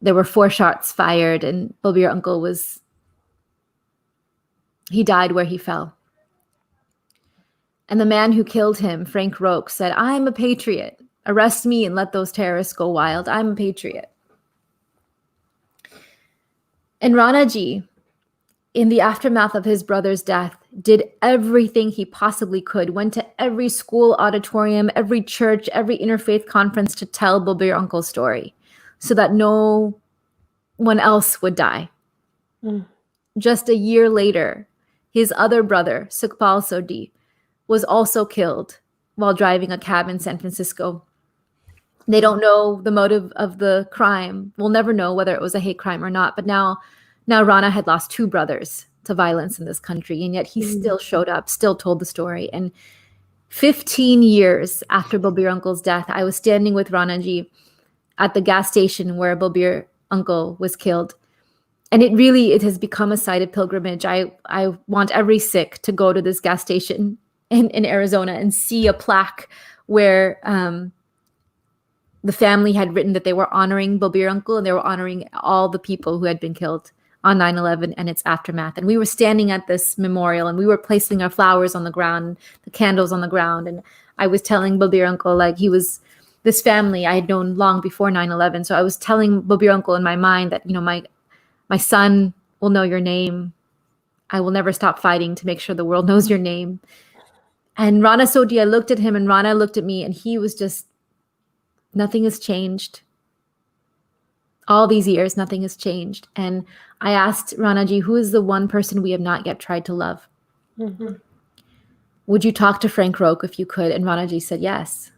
there were 4 shots fired, and Balbir uncle he died where he fell. And the man who killed him, Frank Roque, said, "I'm a patriot. Arrest me and let those terrorists go wild. I'm a patriot." And Ranaji, in the aftermath of his brother's death, did everything he possibly could, went to every school auditorium, every church, every interfaith conference to tell Balbir uncle's story so that no one else would die. Just a year later, his other brother, Sukhpal Sodhi, was also killed while driving a cab in San Francisco. They don't know the motive of the crime. We'll never know whether it was a hate crime or not. But now Rana had lost 2 brothers to violence in this country, and yet he still showed up, still told the story. And 15 years after Balbir Uncle's death, I was standing with Ranaji at the gas station where Balbir Uncle was killed. And it has become a site of pilgrimage. I want every Sikh to go to this gas station in Arizona and see a plaque where the family had written that they were honoring Balbir Uncle and they were honoring all the people who had been killed on 9/11 and its aftermath. And we were standing at this memorial and we were placing our flowers on the ground, the candles on the ground. And I was telling Balbir Uncle, like, he was this family I had known long before 9/11. So I was telling Balbir Uncle in my mind that, my son will know your name. I will never stop fighting to make sure the world knows your name. And Rana Sodia looked at him and Rana looked at me and he was just, nothing has changed. All these years, nothing has changed. And I asked Ranaji, who is the one person we have not yet tried to love? Mm-hmm. Would you talk to Frank Roque if you could? And Ranaji said, yes.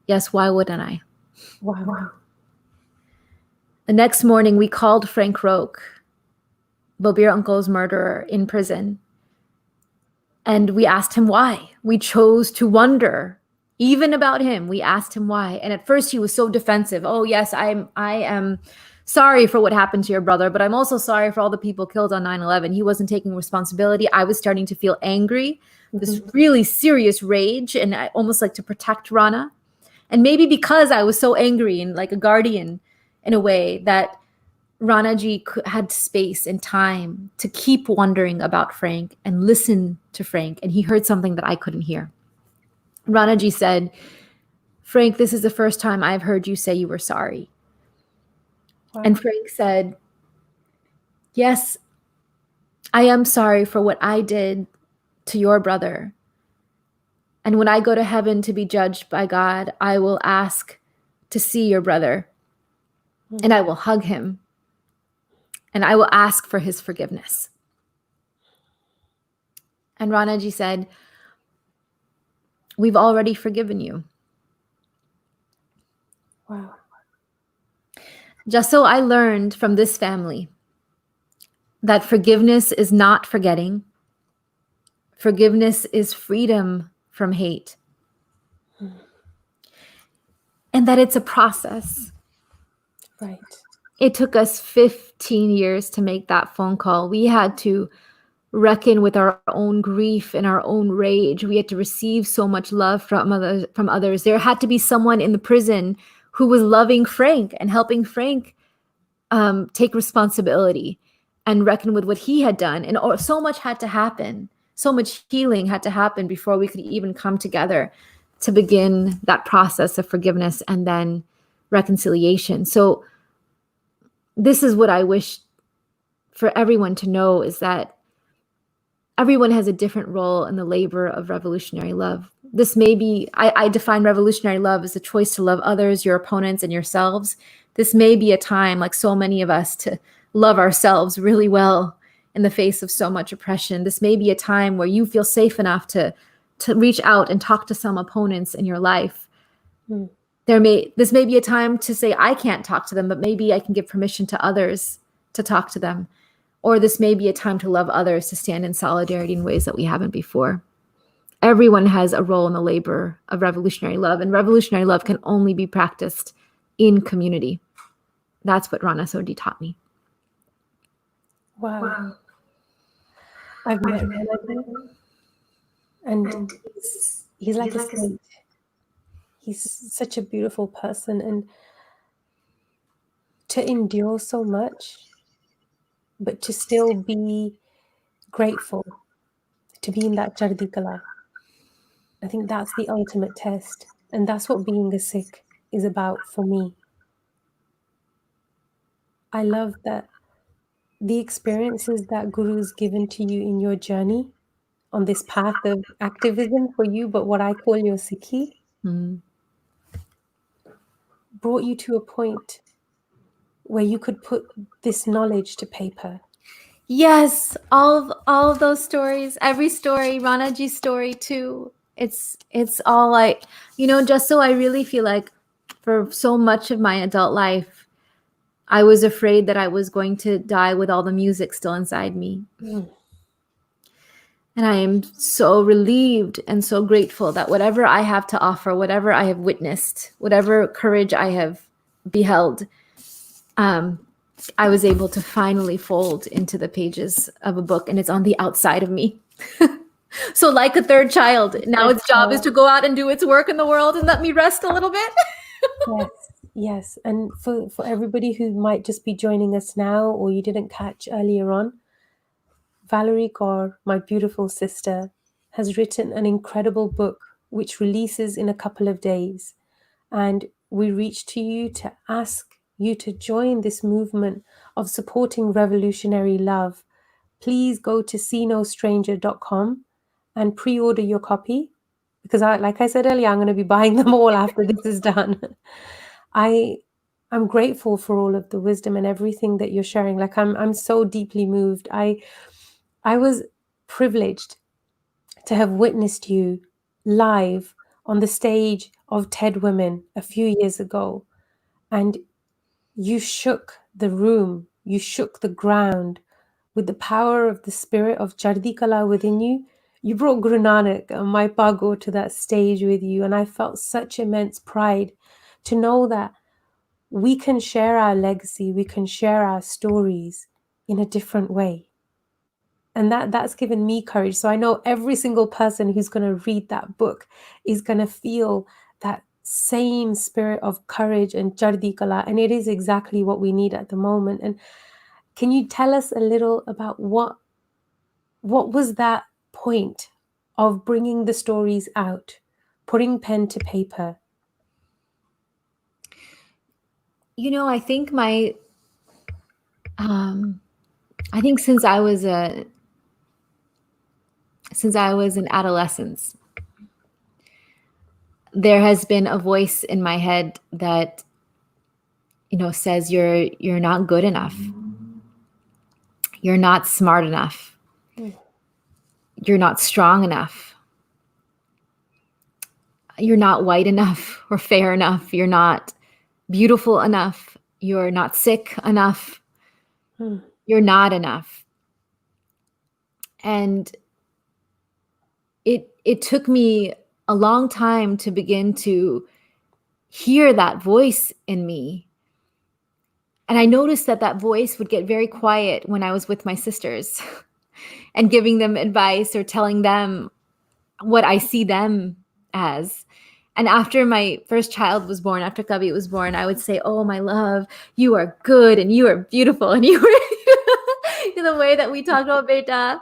Yes, why wouldn't I? Wow. The next morning, we called Frank Roque, Balbir Uncle's murderer, in prison. And we asked him why. We chose to wonder, even about him. We asked him why. And at first he was so defensive. Oh, yes, I am sorry for what happened to your brother, but I'm also sorry for all the people killed on 9/11. He wasn't taking responsibility. I was starting to feel angry, this really serious rage, and I almost like to protect Rana. And maybe because I was so angry and like a guardian in a way, that Ranaji had space and time to keep wondering about Frank and listen to Frank. And he heard something that I couldn't hear. Ranaji said, Frank, this is the first time I've heard you say you were sorry. Wow. And Frank said, yes, I am sorry for what I did to your brother. And when I go to heaven to be judged by God, I will ask to see your brother and I will hug him and I will ask for his forgiveness. And Ranaji said, we've already forgiven you. Wow. Just so I learned from this family that forgiveness is not forgetting. Forgiveness is freedom from hate. And that it's a process. Right. It took us 15 years to make that phone call. We had to reckon with our own grief and our own rage. We had to receive so much love from others. There had to be someone in the prison who was loving Frank and helping Frank take responsibility and reckon with what he had done. And so much had to happen. So much healing had to happen before we could even come together to begin that process of forgiveness and then reconciliation. So this is what I wish for everyone to know, is that everyone has a different role in the labor of revolutionary love. This may be, I define revolutionary love as the choice to love others, your opponents, and yourselves. This may be a time, like so many of us, to love ourselves really well in the face of so much oppression. This may be a time where you feel safe enough to reach out and talk to some opponents in your life. This may be a time to say, I can't talk to them, but maybe I can give permission to others to talk to them. Or this may be a time to love others, to stand in solidarity in ways that we haven't before. Everyone has a role in the labor of revolutionary love, and revolutionary love can only be practiced in community. That's what Rana Sodi taught me. Wow. I've met him, and he's like a saint. He's such a beautiful person, and to endure so much, but to still be grateful, to be in that Chardi Kala. I think that's the ultimate test, and that's what being a Sikh is about for me. I love that the experiences that Guru's given to you in your journey on this path of activism for you, but what I call your Sikhi, brought you to a point where you could put this knowledge to paper. Yes, all of those stories, every story, Ranaji's story too. It's all like, just so I really feel like for so much of my adult life, I was afraid that I was going to die with all the music still inside me. And I am so relieved and so grateful that whatever I have to offer, whatever I have witnessed, whatever courage I have beheld, I was able to finally fold into the pages of a book, and it's on the outside of me. So like a third child, now its job is to go out and do its work in the world and let me rest a little bit. Yes, yes. And for everybody who might just be joining us now or you didn't catch earlier on, Valarie Kaur, my beautiful sister, has written an incredible book which releases in a couple of days. And we reach to you to ask you to join this movement of supporting revolutionary love. Please go to seenostranger.com and pre-order your copy, because like I said earlier, I'm going to be buying them all after this is done. I'm grateful for all of the wisdom and everything that you're sharing. Like I'm so deeply moved. I was privileged to have witnessed you live on the stage of TED Women a few years ago, and you shook the room, you shook the ground with the power of the spirit of Chardi Kala within you. You brought Guru Nanak and my Pago to that stage with you, and I felt such immense pride to know that we can share our legacy, we can share our stories in a different way. And that's given me courage. So I know every single person who's going to read that book is going to feel that same spirit of courage and Chardi Kala, and it is exactly what we need at the moment. And can you tell us a little about what was that point of bringing the stories out, putting pen to paper? You know, I think I think since I was in adolescence, there has been a voice in my head that, you know, says you're not good enough. You're not smart enough. You're not strong enough. You're not white enough or fair enough. You're not beautiful enough. You're not Sikh enough. You're not enough. And it took me a long time to begin to hear that voice in me. And I noticed that voice would get very quiet when I was with my sisters and giving them advice or telling them what I see them as. And after my first child was born, after Kavi was born, I would say, "Oh, my love, you are good and you are beautiful and you are," the way that we talked about Beta.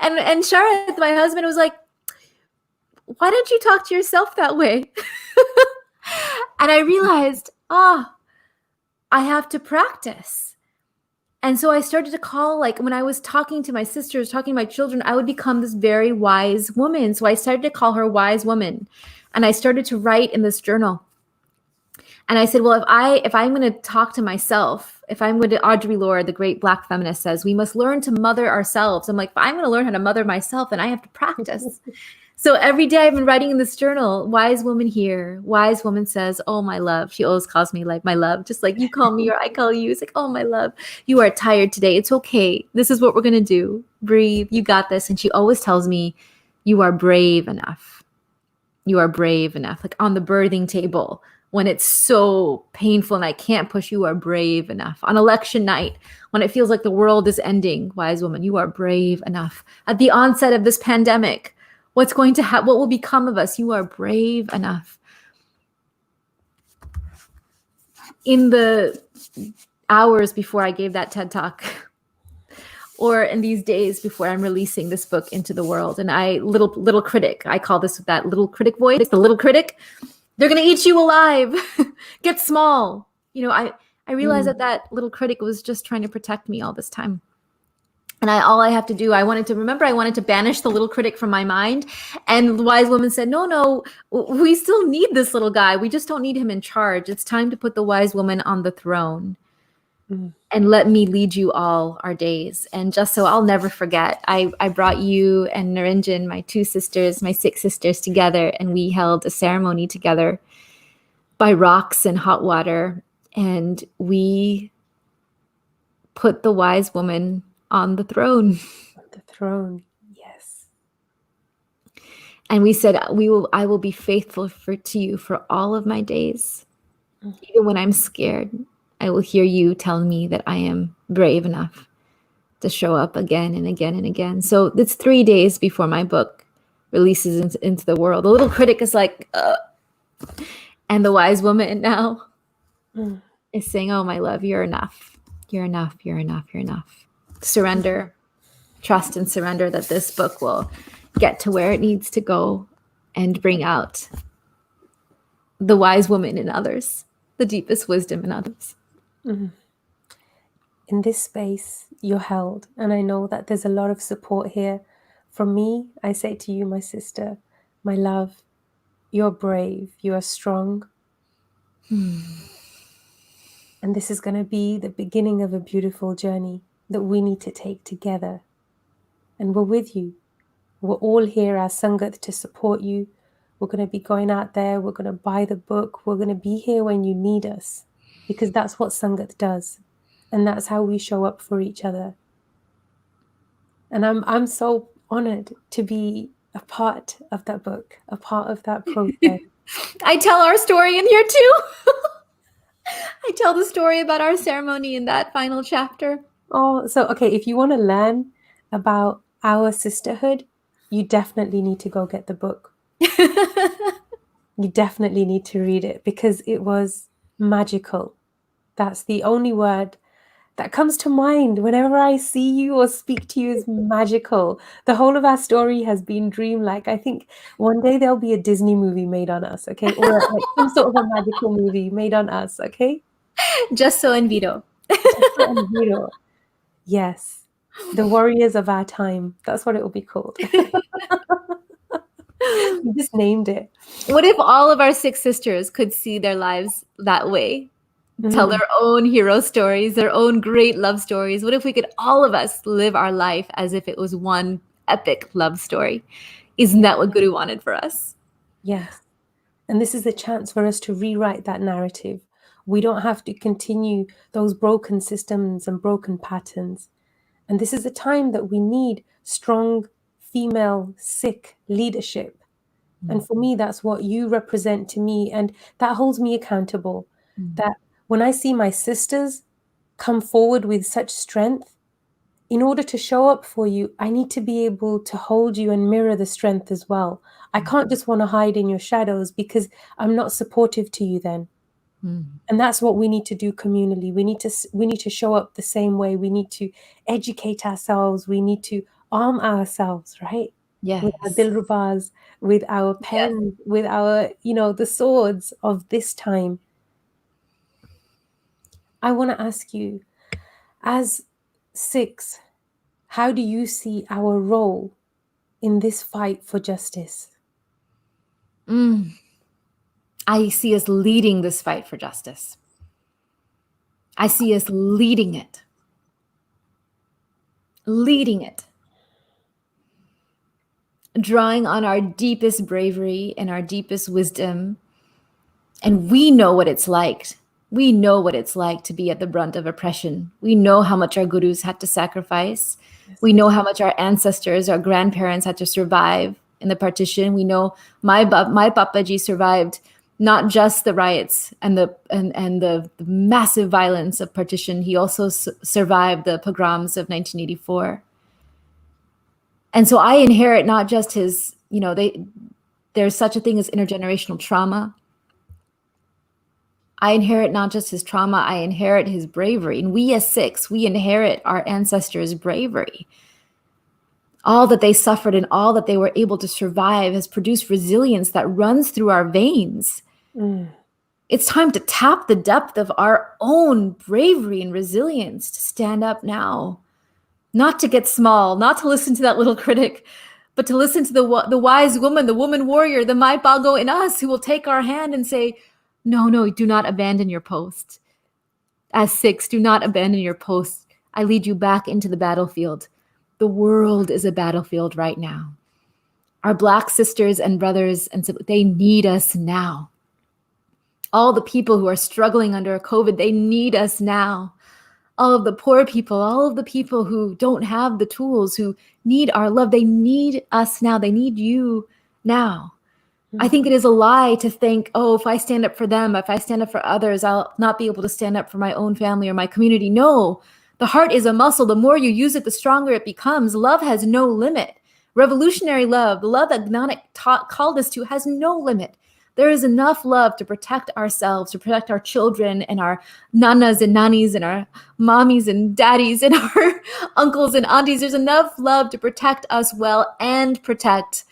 and Sharath, my husband, was like, "Why don't you talk to yourself that way?" And I realized, I have to practice. And so I started to call, like when I was talking to my sisters, talking to my children, I would become this very wise woman. So I started to call her wise woman. And I started to write in this journal. And I said, well, if I'm going to talk to myself, if I'm going to, Audre Lorde, the great Black feminist, says, we must learn to mother ourselves. I'm like, if I'm going to learn how to mother myself, then I have to practice. So every day I've been writing in this journal, wise woman here, wise woman says, oh, my love. She always calls me like my love, just like you call me or I call you. It's like, oh, my love, you are tired today. It's okay. This is what we're going to do. Breathe. You got this. And she always tells me, you are brave enough. You are brave enough. Like on the birthing table, when it's so painful and I can't push, you are brave enough. On election night, when it feels like the world is ending, wise woman, you are brave enough. At the onset of this pandemic, what's going to happen? What will become of us? You are brave enough. In the hours before I gave that TED Talk, or in these days before I'm releasing this book into the world, and little critic, I call this that little critic voice, the little critic, they're going to eat you alive. Get small. You know, I realized that little critic was just trying to protect me all this time. And all I have to do, I wanted to banish the little critic from my mind. And the wise woman said, no, we still need this little guy. We just don't need him in charge. It's time to put the wise woman on the throne and let me lead you all our days. And just so I'll never forget, I brought you and Narinjan, my two sisters, my Sikh sisters together, and we held a ceremony together by rocks and hot water. And we put the wise woman on the throne. The throne. Yes. And we said, I will be faithful to you for all of my days. Even when I'm scared, I will hear you telling me that I am brave enough to show up again and again and again. So it's 3 days before my book releases into the world. The little critic is like, and the wise woman now is saying, oh, my love, you're enough. You're enough. You're enough. You're enough. Surrender, trust and surrender that this book will get to where it needs to go and bring out the wise woman in others, the deepest wisdom in others. In this space, you're held. And I know that there's a lot of support here. From me, I say to you, my sister, my love, you're brave, you are strong. And this is going to be the beginning of a beautiful journey that we need to take together. And we're with you. We're all here as Sangat to support you. We're going to be going out there. We're going to buy the book. We're going to be here when you need us, because that's what Sangat does. And that's how we show up for each other. And I'm so honored to be a part of that book, a part of that process. I tell our story in here too. I tell the story about our ceremony in that final chapter. Oh, so, okay, if you want to learn about our sisterhood, you definitely need to go get the book. You definitely need to read it, because it was magical. That's the only word that comes to mind whenever I see you or speak to you, is magical. The whole of our story has been dreamlike. I think one day there'll be a Disney movie made on us, okay? Or like some sort of a magical movie made on us, okay? Just so and Vito. And Hero. Yes. The warriors of our time. That's what it will be called. You just named it. What if all of our Sikh sisters could see their lives that way? Tell their own hero stories, their own great love stories. What if we could, all of us, live our life as if it was one epic love story? Isn't that what Guru wanted for us? Yes. And this is a chance for us to rewrite that narrative. We don't have to continue those broken systems and broken patterns. And this is a time that we need strong female Sikh leadership. And for me, that's what you represent to me. And that holds me accountable. That when I see my sisters come forward with such strength, in order to show up for you, I need to be able to hold you and mirror the strength as well. I can't just want to hide in your shadows, because I'm not supportive to you then. And that's what we need to do communally. We need to show up the same way. We need to educate ourselves. We need to arm ourselves, right? Yes. With our dilrubas, with our pens, with our, the swords of this time. I want to ask you, as Sikhs, how do you see our role in this fight for justice? I see us leading this fight for justice. I see us leading it. Leading it. Drawing on our deepest bravery and our deepest wisdom. And we know what it's like. We know what it's like to be at the brunt of oppression. We know how much our gurus had to sacrifice. We know how much our ancestors, our grandparents had to survive in the partition. We know my Papaji survived not just the riots and the massive violence of partition. He also survived the pogroms of 1984. And so I inherit not just his, there's such a thing as intergenerational trauma. I inherit not just his trauma, I inherit his bravery. And we as Sikhs, we inherit our ancestors' bravery. All that they suffered and all that they were able to survive has produced resilience that runs through our veins. It's time to tap the depth of our own bravery and resilience, to stand up now, not to get small, not to listen to that little critic, but to listen to the wise woman, the woman warrior, the Mai Pago in us, who will take our hand and say, no, do not abandon your post. As Sikhs, do not abandon your post. I lead you back into the battlefield. The world is a battlefield right now. Our Black sisters and brothers, they need us now. All the people who are struggling under COVID, they need us now. all of the poor people, all of the people who don't have the tools, who need our love. They need us now. They need you now. I think it is a lie to think, oh, if I stand up for them, if I stand up for others, I'll not be able to stand up for my own family or my community. No, the heart is a muscle. The more you use it, the stronger it becomes. Love has no limit. Revolutionary love, the love that Nanak called us to, has no limit. There is enough love to protect ourselves, to protect our children and our nanas and nannies and our mommies and daddies and our uncles and aunties. There's enough love to protect us well and protect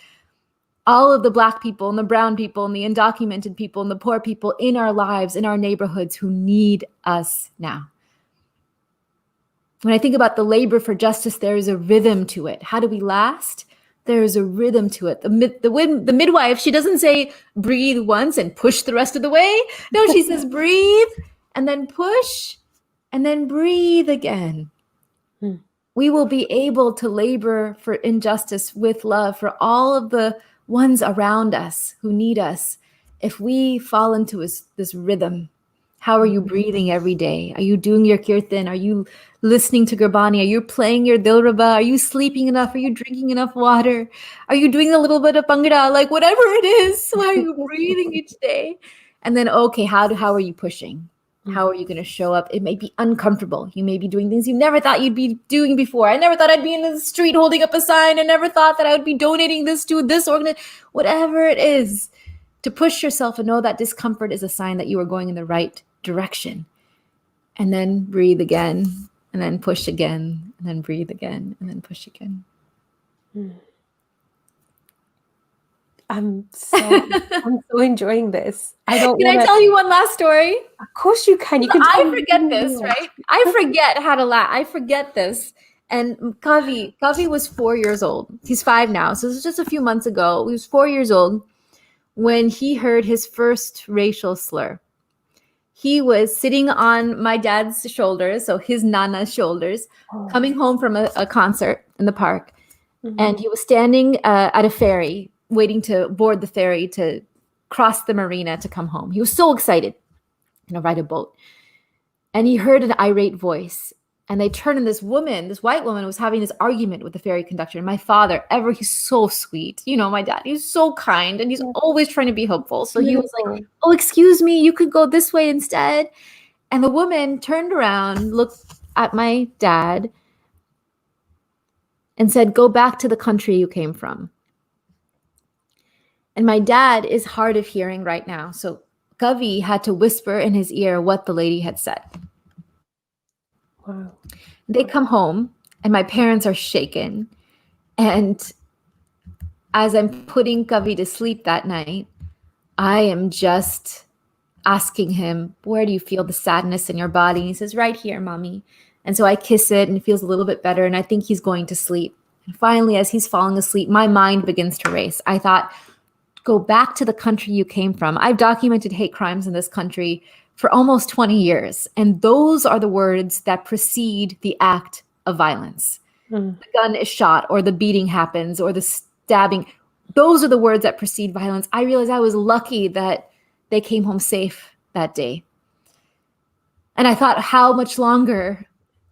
all of the Black people and the brown people and the undocumented people and the poor people in our lives, in our neighborhoods, who need us now. When I think about the labor for justice, there is a rhythm to it. How do we last? There is a rhythm to it. The midwife, she doesn't say breathe once and push the rest of the way. No, she says breathe and then push and then breathe again. We will be able to labor for injustice with love for all of the ones around us who need us if we fall into this rhythm. How are you breathing every day? Are you doing your kirtan? Are you listening to Gurbani? Are you playing your Dilruba? Are you sleeping enough? Are you drinking enough water? Are you doing a little bit of Bhangra? Like whatever it is, why are you breathing each day? And then, okay, how are you pushing? How are you going to show up? It may be uncomfortable. You may be doing things you never thought you'd be doing before. I never thought I'd be in the street holding up a sign. I never thought that I would be donating this to this organization. Whatever it is, to push yourself and know that discomfort is a sign that you are going in the right direction. And then breathe again, and then push again, and then breathe again, and then push again. I'm so enjoying this. Can I tell you one last story? Of course you can. You can. I forget this, right? I forget how to laugh. I forget this. And Kavi was 4 years old. He's 5 now. So this was just a few months ago. He was 4 years old when he heard his first racial slur. He was sitting on my dad's shoulders, so his Nana's shoulders, coming home from a concert in the park. And he was standing at a ferry, waiting to board the ferry to cross the marina to come home. He was so excited to ride a boat. And he heard an irate voice. And they turned, and this white woman, was having this argument with the ferry conductor. And my father, he's so sweet. You know, my dad, he's so kind, and he's always trying to be helpful. So he was like, oh, excuse me, you could go this way instead. And the woman turned around, looked at my dad, and said, go back to the country you came from. And my dad is hard of hearing right now. So Kavi had to whisper in his ear what the lady had said. Wow. They come home, and my parents are shaken. And as I'm putting Kavi to sleep that night, I am just asking him, where do you feel the sadness in your body? And he says, right here, mommy. And so I kiss it, and it feels a little bit better, and I think he's going to sleep. And finally, as he's falling asleep, my mind begins to race. I thought, go back to the country you came from. I've documented hate crimes in this country for almost 20 years. And those are the words that precede the act of violence. The gun is shot, or the beating happens, or the stabbing. Those are the words that precede violence. I realized I was lucky that they came home safe that day. And I thought, how much longer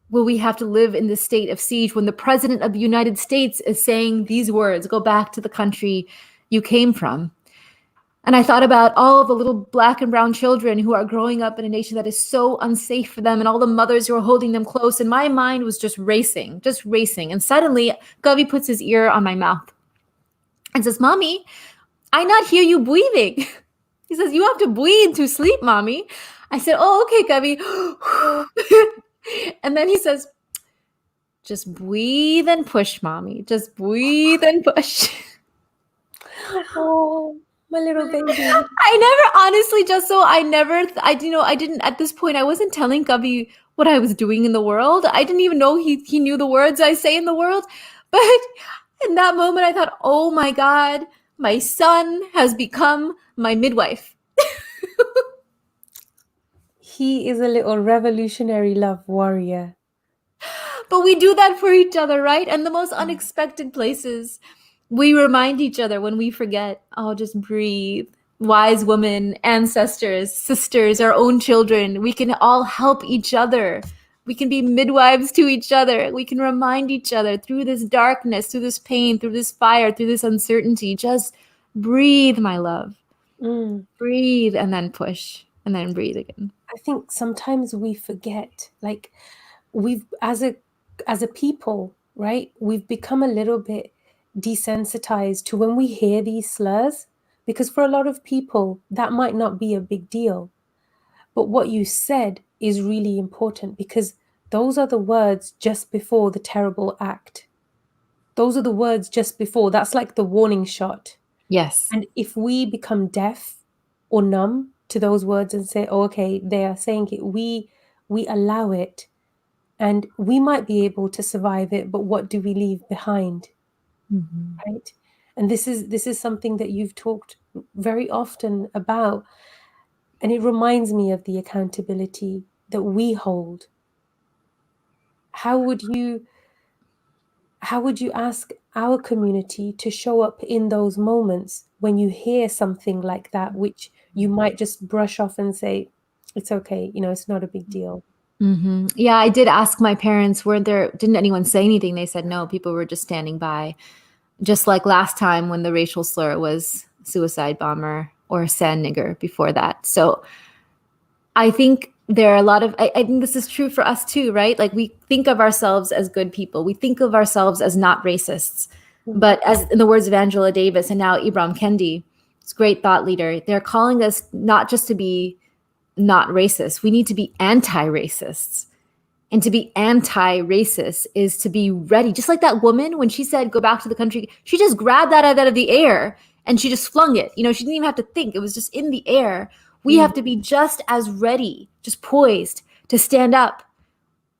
will we have to live in this state of siege when the president of the United States is saying these words, go back to the country you came from? And I thought about all of the little Black and brown children who are growing up in a nation that is so unsafe for them, and all the mothers who are holding them close. And my mind was just racing. And suddenly, Kavi puts his ear on my mouth and says, Mommy, I not hear you breathing. He says, you have to breathe to sleep, Mommy. I said, oh, okay, Kavi. And then he says, just breathe and push, Mommy. Just breathe and push. Oh, my little baby. I didn't, at this point, I wasn't telling Kavi what I was doing in the world. I didn't even know he knew the words I say in the world. But in that moment, I thought, oh my God, my son has become my midwife. He is a little revolutionary love warrior. But we do that for each other, right? And the most unexpected places. We remind each other when we forget, oh, just breathe. Wise women, ancestors, sisters, our own children. We can all help each other We can be midwives to each other. We can remind each other through this darkness, through this pain, through this fire, through this uncertainty. Just breathe, my love. Breathe and then push and then breathe again. I think sometimes we forget, like we've, as a people, right? We've become a little bit desensitized to when we hear these slurs, because for a lot of people, that might not be a big deal. But what you said is really important, because those are the words just before the terrible act. Those are the words just before. That's like the warning shot. Yes. And if we become deaf or numb to those words and say, oh, okay, they are saying it, we allow it, and we might be able to survive it, but what do we leave behind? Right? And this is something that you've talked very often about, and it reminds me of the accountability that we hold. How would you ask our community to show up in those moments when you hear something like that, which you might just brush off and say, it's okay, it's not a big deal? Yeah, I did ask my parents, didn't anyone say anything? They said no, people were just standing by. Just like last time when the racial slur was suicide bomber or sand nigger before that. So I think there are a lot of, I think this is true for us too, right? Like we think of ourselves as good people. We think of ourselves as not racists. But as in the words of Angela Davis and now Ibram Kendi, this great thought leader, they're calling us not just to be not racist. We need to be anti-racists. And to be anti-racist is to be ready. Just like that woman, when she said, go back to the country, she just grabbed that out of the air and she just flung it. She didn't even have to think. It was just in the air. We have to be just as ready, just poised to stand up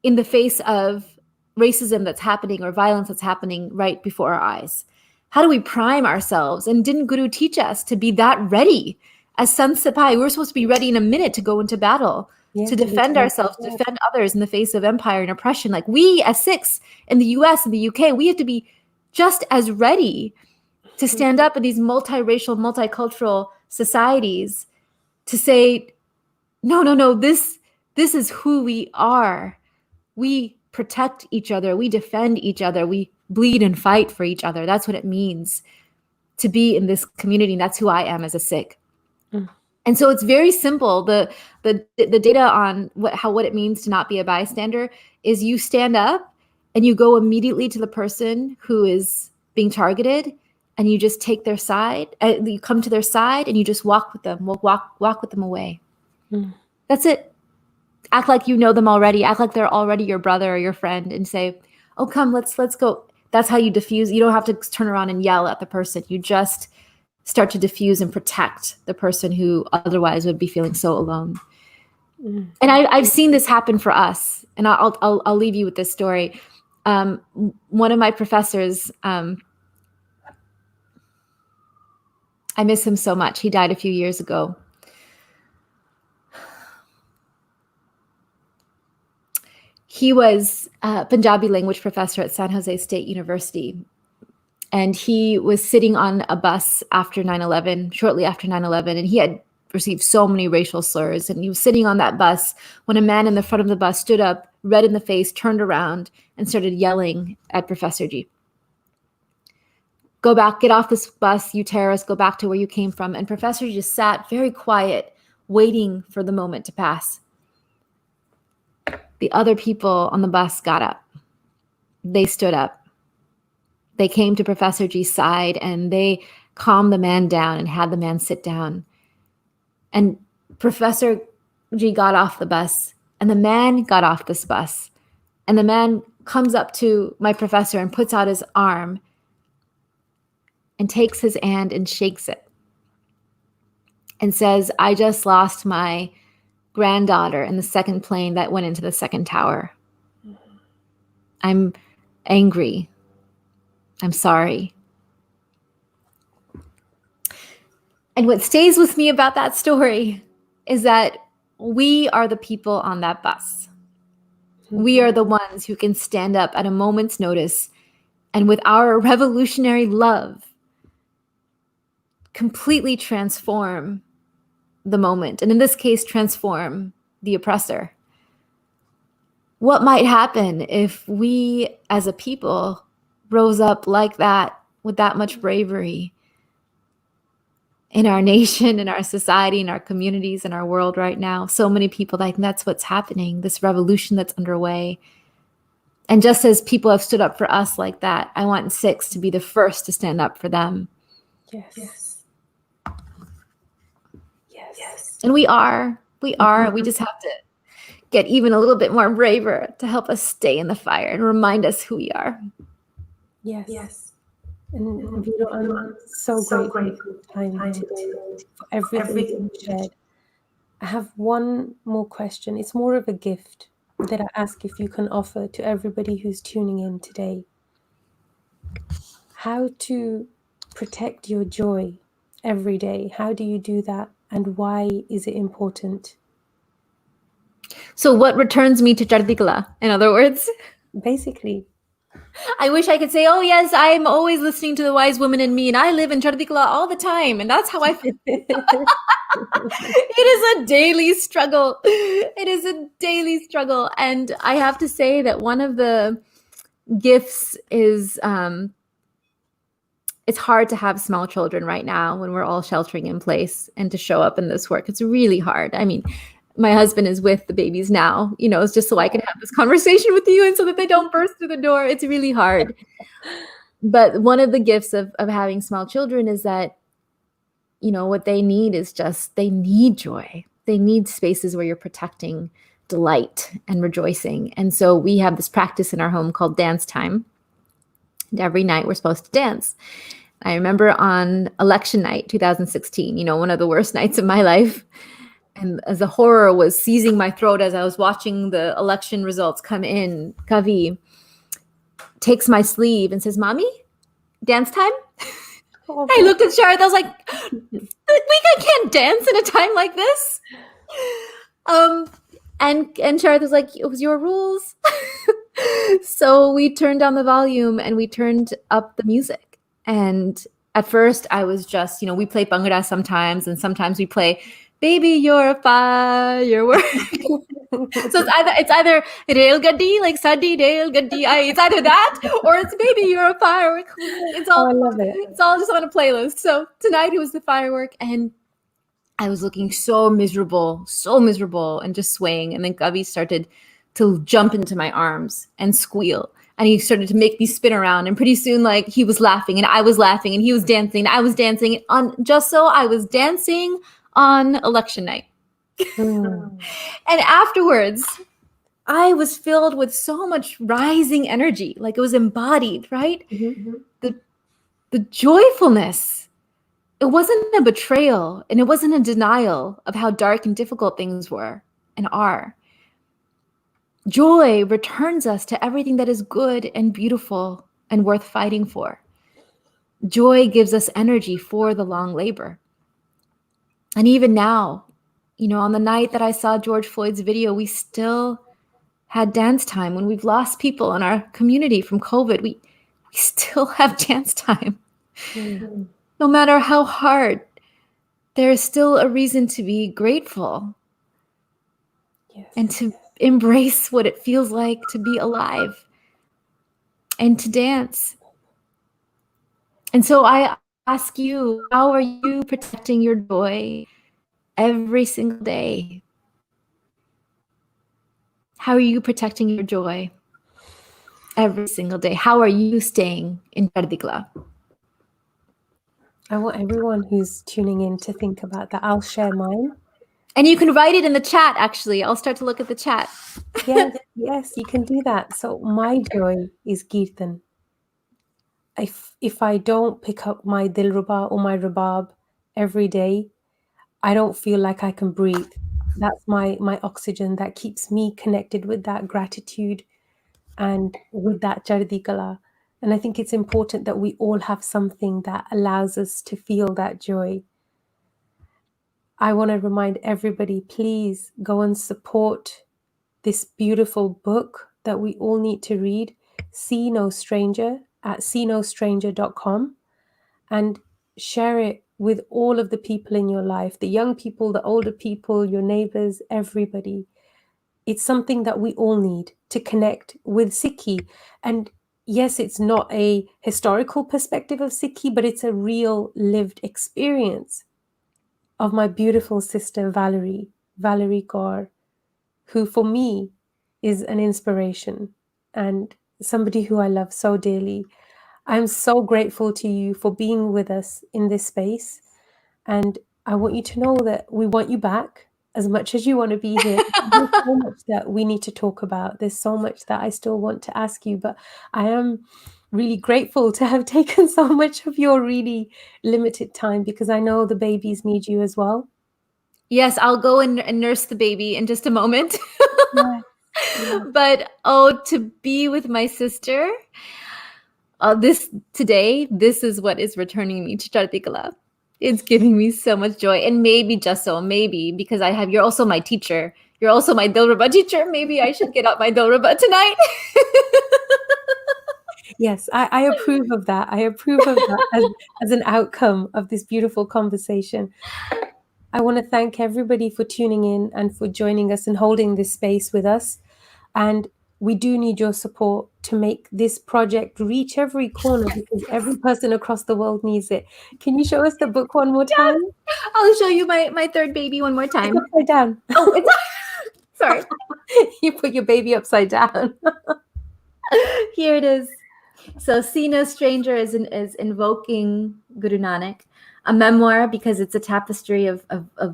in the face of racism that's happening or violence that's happening right before our eyes. How do we prime ourselves? And didn't Guru teach us to be that ready? As Sant Sipai, we were supposed to be ready in a minute to go into battle, to defend ourselves, to defend others in the face of empire and oppression. Like we as Sikhs in the US and the UK, we have to be just as ready to stand up in these multiracial, multicultural societies to say, no, this is who we are. We protect each other. We defend each other. We bleed and fight for each other. That's what it means to be in this community. And that's who I am as a Sikh. And so it's very simple. The data on what it means to not be a bystander is you stand up and you go immediately to the person who is being targeted and you just take their side. You come to their side and you just walk with them. Walk with them away. That's it. Act like you know them already. Act like they're already your brother or your friend and say, oh, come, let's go. That's how you diffuse. You don't have to turn around and yell at the person. You just start to diffuse and protect the person who otherwise would be feeling so alone. And I've seen this happen for us. And I'll leave you with this story. One of my professors, I miss him so much. He died a few years ago. He was a Punjabi language professor at San Jose State University. And he was sitting on a bus after 9/11, shortly after 9/11, and he had received so many racial slurs. And he was sitting on that bus when a man in the front of the bus stood up, red in the face, turned around, and started yelling at Professor G. Go back, get off this bus, you terrorists, go back to where you came from. And Professor G just sat very quiet, waiting for the moment to pass. The other people on the bus got up. They stood up. They came to Professor G's side and they calmed the man down and had the man sit down. And Professor G got off the bus and the man got off this bus. And the man comes up to my professor and puts out his arm and takes his hand and shakes it and says, I just lost my granddaughter in the second plane that went into the second tower. I'm angry. I'm sorry. And what stays with me about that story is that we are the people on that bus. We are the ones who can stand up at a moment's notice and with our revolutionary love, completely transform the moment. And in this case, transform the oppressor. what might happen if we as a people rose up like that with that much bravery in our nation, in our society, in our communities, in our world right now. So many people, like, that's what's happening, this revolution that's underway. And just as people have stood up for us like that, I want Sikhs to be the first to stand up for them. Yes. Yes. And we are. We just have to get even a little bit more braver to help us stay in the fire and remind us who we are. Yes. And Vito, I'm so grateful for your time today, for everything you've shared. I have one more question. It's more of a gift that I ask if you can offer to everybody who's tuning in today. How to protect your joy every day. How do you do that? And why is it important? So what returns me to Chardikala, in other words? Basically. I wish I could say, oh yes, I'm always listening to the wise woman in me and I live in Chardikala all the time. And that's how I feel. It is a daily struggle. It is a daily struggle. And I have to say that one of the gifts is it's hard to have small children right now when we're all sheltering in place and to show up in this work. It's really hard. I mean, my husband is with the babies now, it's just so I can have this conversation with you and so that they don't burst through the door. It's really hard. But one of the gifts of having small children is that, what they need is they need joy. They need spaces where you're protecting delight and rejoicing. And so we have this practice in our home called dance time. And every night we're supposed to dance. I remember on election night, 2016, one of the worst nights of my life. And as the horror was seizing my throat as I was watching the election results come in, Kavi takes my sleeve and says, "Mommy, dance time?" Oh, I looked at Sharad. I was like, we can't dance in a time like this. And Sharad was like, it was your rules. So we turned down the volume and we turned up the music. And at first I was just, we play Bhangra sometimes, and sometimes we play Baby You're a Firework. So it's either Rail Gaddi, like Sadi Rail Gaddi. It's either that or it's Baby You're a Firework. It's all, I love it. It's all just on a playlist. So tonight it was the firework, and I was looking so miserable and just swaying. And then Gavi started to jump into my arms and squeal. And he started to make me spin around. And pretty soon, like, he was laughing and I was laughing and he was dancing and I was dancing I was dancing on election night. And afterwards, I was filled with so much rising energy, like it was embodied, right? Mm-hmm. The joyfulness. It wasn't a betrayal and it wasn't a denial of how dark and difficult things were and are. Joy returns us to everything that is good and beautiful and worth fighting for. Joy gives us energy for the long labor. And even now, on the night that I saw George Floyd's video, we still had dance time. When we've lost people in our community from COVID, we still have dance time. Mm-hmm. No matter how hard, there is still a reason to be grateful. Yes. And to embrace what it feels like to be alive and to dance. And so I ask you, how are you protecting your joy every single day? How are you protecting your joy every single day? How are you staying in Chardikala? I want everyone who's tuning in to think about that. I'll share mine. And you can write it in the chat, actually. I'll start to look at the chat. Yes, you can do that. So my joy is Kirtan. If I don't pick up my Dilruba or my Rabab every day, I don't feel like I can breathe. That's my oxygen that keeps me connected with that gratitude and with that Chardikala. And I think it's important that we all have something that allows us to feel that joy. I want to remind everybody, please go and support this beautiful book that we all need to read, See No Stranger, at seenostranger.com, and share it with all of the people in your life, the young people, the older people, your neighbors, everybody. it's something that we all need to connect with Sikhi. And yes, it's not a historical perspective of Sikhi, but it's a real lived experience of my beautiful sister Valarie Kaur, who for me is an inspiration and somebody who I love so dearly. I'm so grateful to you for being with us in this space. And I want you to know that we want you back as much as you want to be here. There's so much that we need to talk about. There's so much that I still want to ask you, but I am really grateful to have taken so much of your really limited time, because I know the babies need you as well. Yes, I'll go and nurse the baby in just a moment. Yeah. Yeah. But to be with my sister, this is what is returning me to Chartikala. It's giving me so much joy. And maybe just so, maybe because you're also my teacher. You're also my Dilruba teacher. Maybe I should get out my Dilruba tonight. Yes, I approve of that. I approve of that as an outcome of this beautiful conversation. I want to thank everybody for tuning in and for joining us and holding this space with us. And we do need your support to make this project reach every corner, because every person across the world needs it. Can you show us the book one more time? I'll show you my third baby one more time. It's upside down. Oh, it's sorry. You put your baby upside down. Here it is. So, See No Stranger is invoking Guru Nanak. A memoir because it's a tapestry of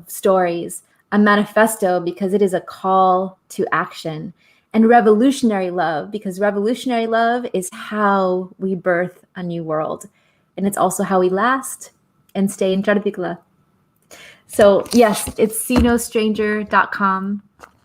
stories. A manifesto because it is a call to action. And revolutionary love because revolutionary love is how we birth a new world. And it's also how we last and stay in Chardikla. So yes, it's seenostranger.com.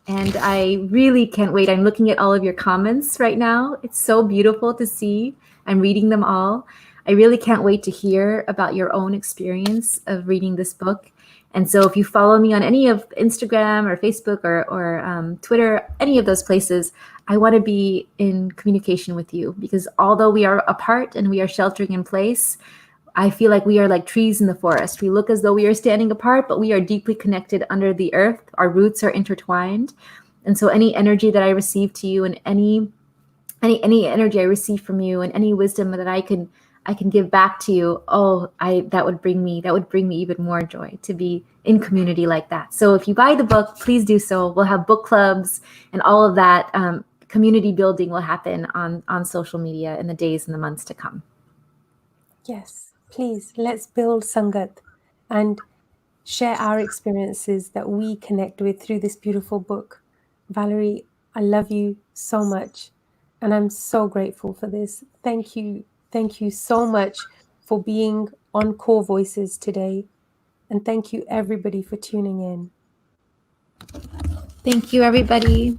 And I really can't wait. I'm looking at all of your comments right now. It's so beautiful to see. I'm reading them all. I really can't wait to hear about your own experience of reading this book. And so if you follow me on any of Instagram or Facebook or Twitter, any of those places, I want to be in communication with you, because although we are apart and we are sheltering in place, I feel like we are like trees in the forest. We look as though we are standing apart, but we are deeply connected under the earth. Our roots are intertwined. And so any energy that I receive to you, and any energy I receive from you, and any wisdom that I can give back to you, that would bring me even more joy to be in community like that. So if you buy the book, please do so. We'll have book clubs and all of that. Community building will happen on social media in the days and the months to come. Yes, please, let's build Sangat and share our experiences that we connect with through this beautiful book. Valarie, I love you so much, and I'm so grateful for this. Thank you. Thank you so much for being on Kaur Voices today. And thank you, everybody, for tuning in. Thank you, everybody.